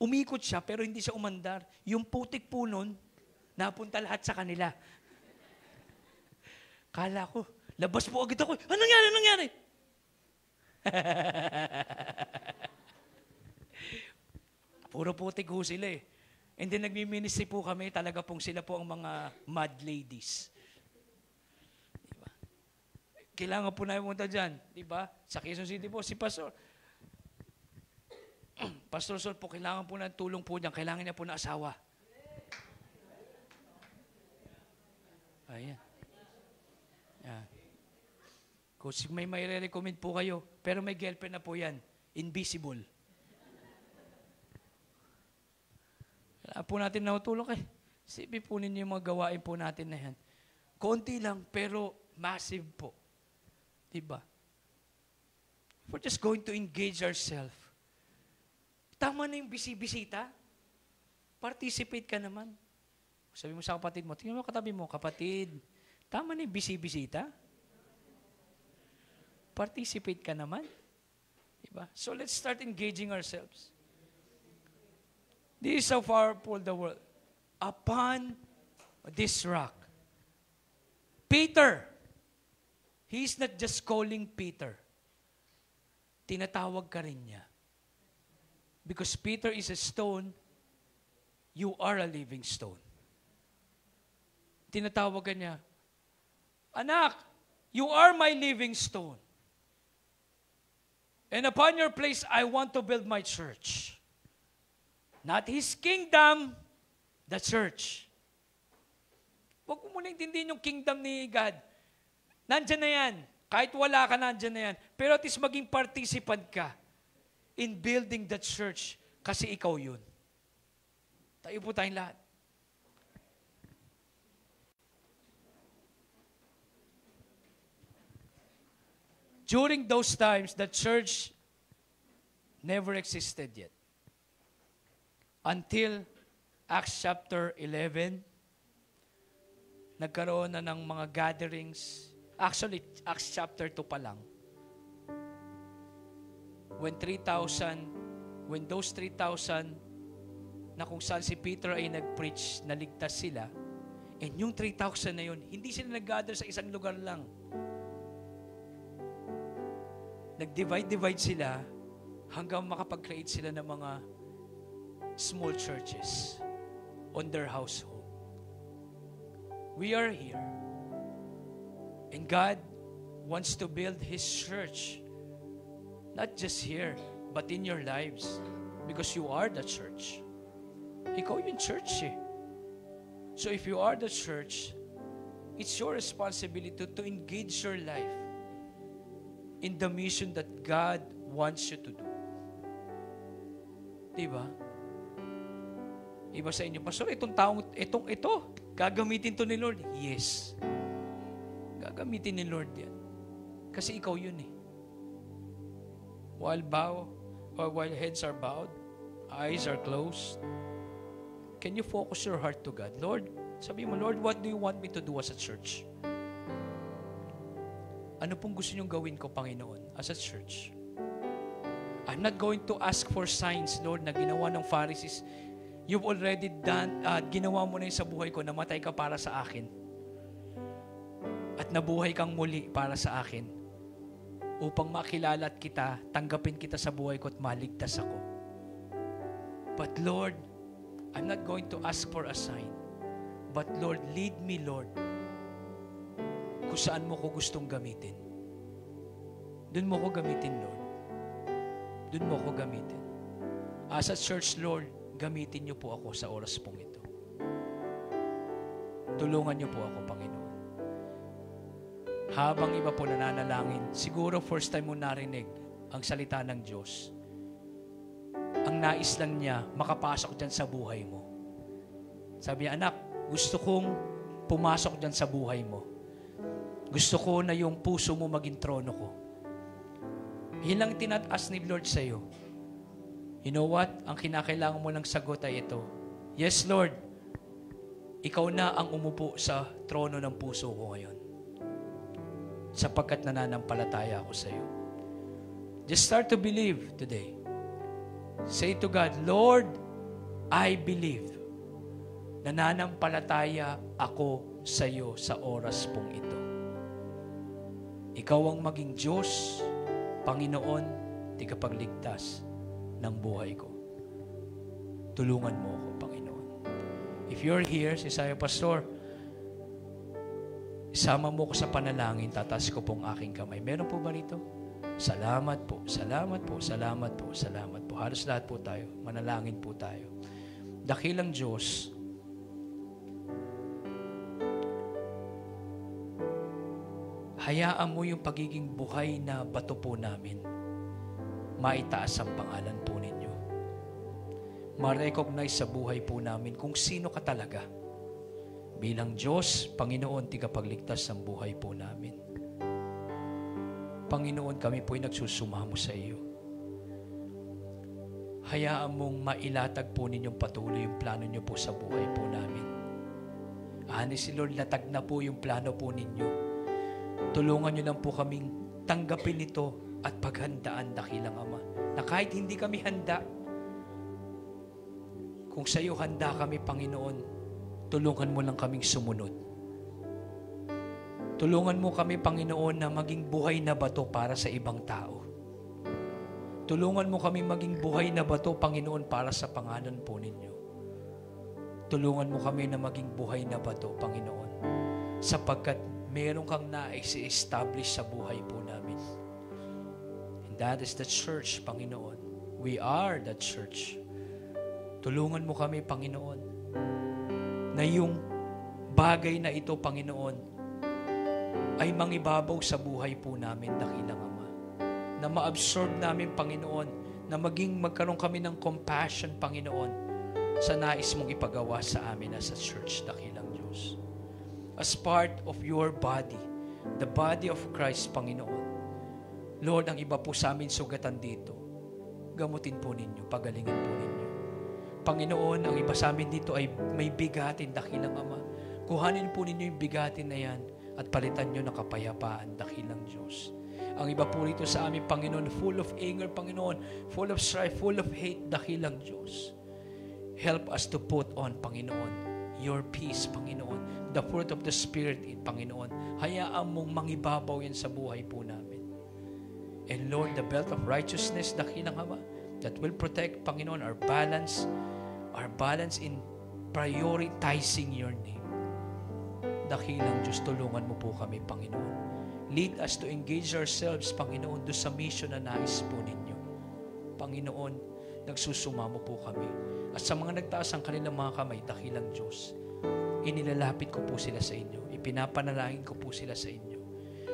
Umikot siya, pero hindi siya umandar. Yung putik po nun, napunta lahat sa kanila. Kala ko, labas po agad ako. Anong nangyari? Anong nangyari? Puro putik ho sila eh. And then nagmi-ministry po kami, talaga pong sila po ang mga mad ladies. Diba? Kailangan po na pumunta dyan. Diba? Sa Quezon City po, si Pastor. Pastor Sol po, kailangan po na tulong po niyan. Kailangan niya po na asawa. Ayan. Ayan. Kung may re-recommend po kayo, pero may girlfriend na po yan. Invisible. Kailangan po natin natulong kay. Sibi po ninyo yung mga gawain po natin na yan. Konti lang, pero massive po. Diba? We're just going to engage ourselves. Tama na yung bisita. Participate ka naman. Sabi mo sa kapatid mo, tingnan mo katabi mo, kapatid, tama na yung bisita. Participate ka naman. Diba? So let's start engaging ourselves. This is how powerful the world. Upon this rock. Peter, he's not just calling Peter. Tinatawag ka rin niya. Because Peter is a stone, you are a living stone. Tinatawag ka niya, anak, you are my living stone. And upon your place, I want to build my church. Not His kingdom, the church. Huwag mo muna intindihin yung kingdom ni God. Nandyan na yan. Kahit wala ka, nandyan na yan. Pero at least maging participant ka in building the church kasi ikaw yun. Tayo po tayong lahat. During those times, the church never existed yet. Until Acts chapter 11, nagkaroon na ng mga gatherings. Actually, Acts chapter 2 pa lang. When those 3,000 na kung saan si Peter ay nag-preach, naligtas sila, and yung 3,000 na yun, hindi sila nag-gather sa isang lugar lang. Nag-divide sila hanggang makapag-create sila ng mga small churches on their household. We are here. And God wants to build His church. Not just here, but in your lives. Because you are the church. Ikaw yung church eh. So if you are the church, it's your responsibility to engage your life in the mission that God wants you to do. Diba? Iba sa inyo, Pastor, ito, gagamitin to ni Lord. Yes. Gagamitin ni Lord yan. Kasi ikaw yun eh. While heads are bowed, eyes are closed, can you focus your heart to God? Lord, sabi mo, Lord, what do you want me to do as a church? Ano pong gusto niyong gawin ko, Panginoon, as a church? I'm not going to ask for signs, Lord, na ginawa ng Pharisees. You've already done, ginawa mo na yun sa buhay ko, namatay ka para sa akin. At nabuhay kang muli para sa akin. Upang makilala kita, tanggapin kita sa buhay ko at maligtas ako. But Lord, I'm not going to ask for a sign. But Lord, lead me, Lord, kung saan mo ko gustong gamitin. Doon mo ko gamitin, Lord. Doon mo ko gamitin. As a church, Lord, gamitin niyo po ako sa oras pong ito. Tulungan niyo po ako, Panginoon. Habang iba po nananalangin, siguro first time mo narinig ang salita ng Diyos. Ang nais lang niya, makapasok dyan sa buhay mo. Sabi niya, anak, gusto kong pumasok dyan sa buhay mo. Gusto ko na yung puso mo maging trono ko. Yun lang tinataas ni Lord sa'yo. You know what? Ang kinakailangan mo lang sagot ay ito. Yes, Lord. Ikaw na ang umupo sa trono ng puso ko ngayon. Sapagkat nananampalataya ako sa iyo. Just start to believe today. Say to God, Lord, I believe, nananampalataya ako sa iyo sa oras pong ito. Ikaw ang maging Diyos, Panginoon, tigapagligtas ng buhay ko. Tulungan mo ako, Panginoon. If you're here, si Sayo Pastor, isama mo ko sa panalangin, tatas ko pong aking kamay. Meron po ba rito? Salamat po, salamat po, salamat po, salamat po. Halos lahat po tayo, manalangin po tayo. Dakilang Diyos, hayaan mo yung pagiging buhay na bato po namin. Maitaas ang pangalan po ninyo. Ma-recognize sa buhay po namin kung sino ka talaga. Bilang Diyos, Panginoon, tigapagligtas ng buhay po namin. Panginoon, kami po'y nagsusumamo sa iyo. Hayaan mong mailatag po ninyong patuloy yung plano niyo po sa buhay po namin. Honestly, Lord, latag na po yung plano po ninyo. Tulungan niyo lang po kaming tanggapin ito at paghandaan, dakilang Ama. Na kahit hindi kami handa, kung sa iyo handa kami, Panginoon, tulungan mo lang kaming sumunod. Tulungan mo kami, Panginoon, na maging buhay na bato para sa ibang tao. Tulungan mo kami maging buhay na bato, Panginoon, para sa pangalan po ninyo. Tulungan mo kami na maging buhay na bato, Panginoon, sapagkat meron kang nais-establish sa buhay po namin. And that is the church, Panginoon. We are the church. Tulungan mo kami, Panginoon, na yung bagay na ito, Panginoon, ay mangibabaw sa buhay po namin, dakilang Ama. Na ma-absorb namin, Panginoon, na magkaroon kami ng compassion, Panginoon, sa nais mong ipagawa sa amin as a church, dakilang Diyos. As part of your body, the body of Christ, Panginoon. Lord, ang iba po sa amin sugatan dito, gamutin po ninyo, pagalingin po ninyo. Panginoon, ang iba sa amin dito ay may bigatin, dakilang Ama. Kuhanin po ninyo yung bigatin na yan at palitan nyo ng kapayapaan, dakilang Diyos. Ang iba po rito sa amin, Panginoon, full of anger, Panginoon, full of strife, full of hate, dakilang Diyos. Help us to put on, Panginoon, your peace, Panginoon, the fruit of the Spirit, Panginoon. Hayaan mong mangibabaw yan sa buhay po namin. And Lord, the belt of righteousness, dakilang Ama, that will protect, Panginoon, our balance in prioritizing your name. Dakilang Diyos, tulungan mo po kami, Panginoon. Lead us to engage ourselves, Panginoon, doon sa mission na nais po ninyo. Panginoon, nagsusumamo po kami. At sa mga nagtaas ang kanilang mga kamay, dakilang Diyos, inilalapit ko po sila sa inyo. Ipinapanalangin ko po sila sa inyo.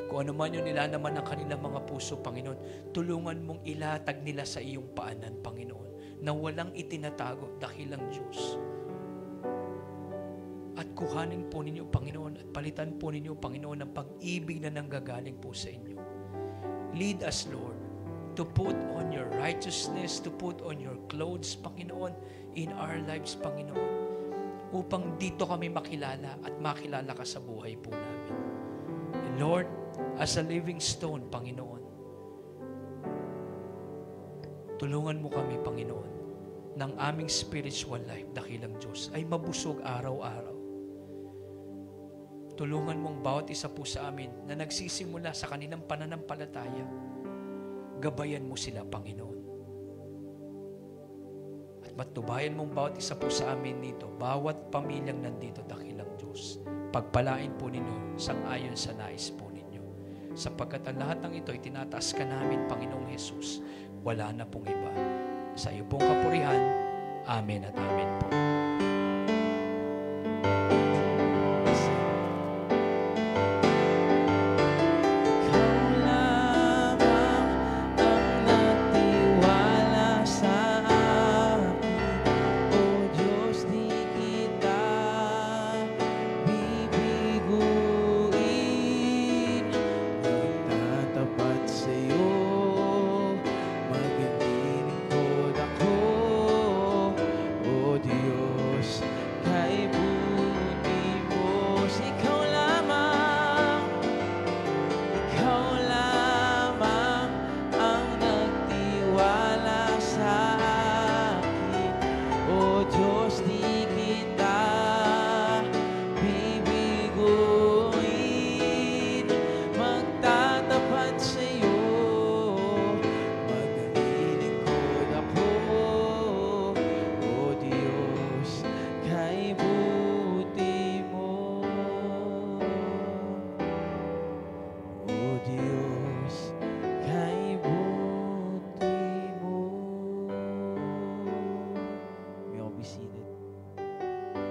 Kung ano man yung nilalaman ng kanilang mga puso, Panginoon, tulungan mong ilatag nila sa iyong paanan, Panginoon, na walang itinatago, dakilang Diyos. At kuhanin po ninyo, Panginoon, at palitan po ninyo, Panginoon, ang pag-ibig na nanggagaling po sa inyo. Lead us, Lord, to put on your righteousness, to put on your clothes, Panginoon, in our lives, Panginoon, upang dito kami makilala at makilala ka sa buhay po namin. And Lord, as a living stone, Panginoon, tulungan mo kami, Panginoon, ng aming spiritual life, dakilang Diyos, ay mabusog araw-araw. Tulungan mong bawat isa po sa amin na nagsisimula sa kanilang pananampalataya, gabayan mo sila, Panginoon. At matubayan mong bawat isa po sa amin dito, bawat pamilyang nandito, dakilang Diyos, pagpalain po ninyo sang-ayon sa nais po ninyo. Sapagkat ang lahat ng ito ay tinataas ka namin, Panginoong Jesus, wala na pong iba. Sa iyo pong kapurihan, amen at amen po.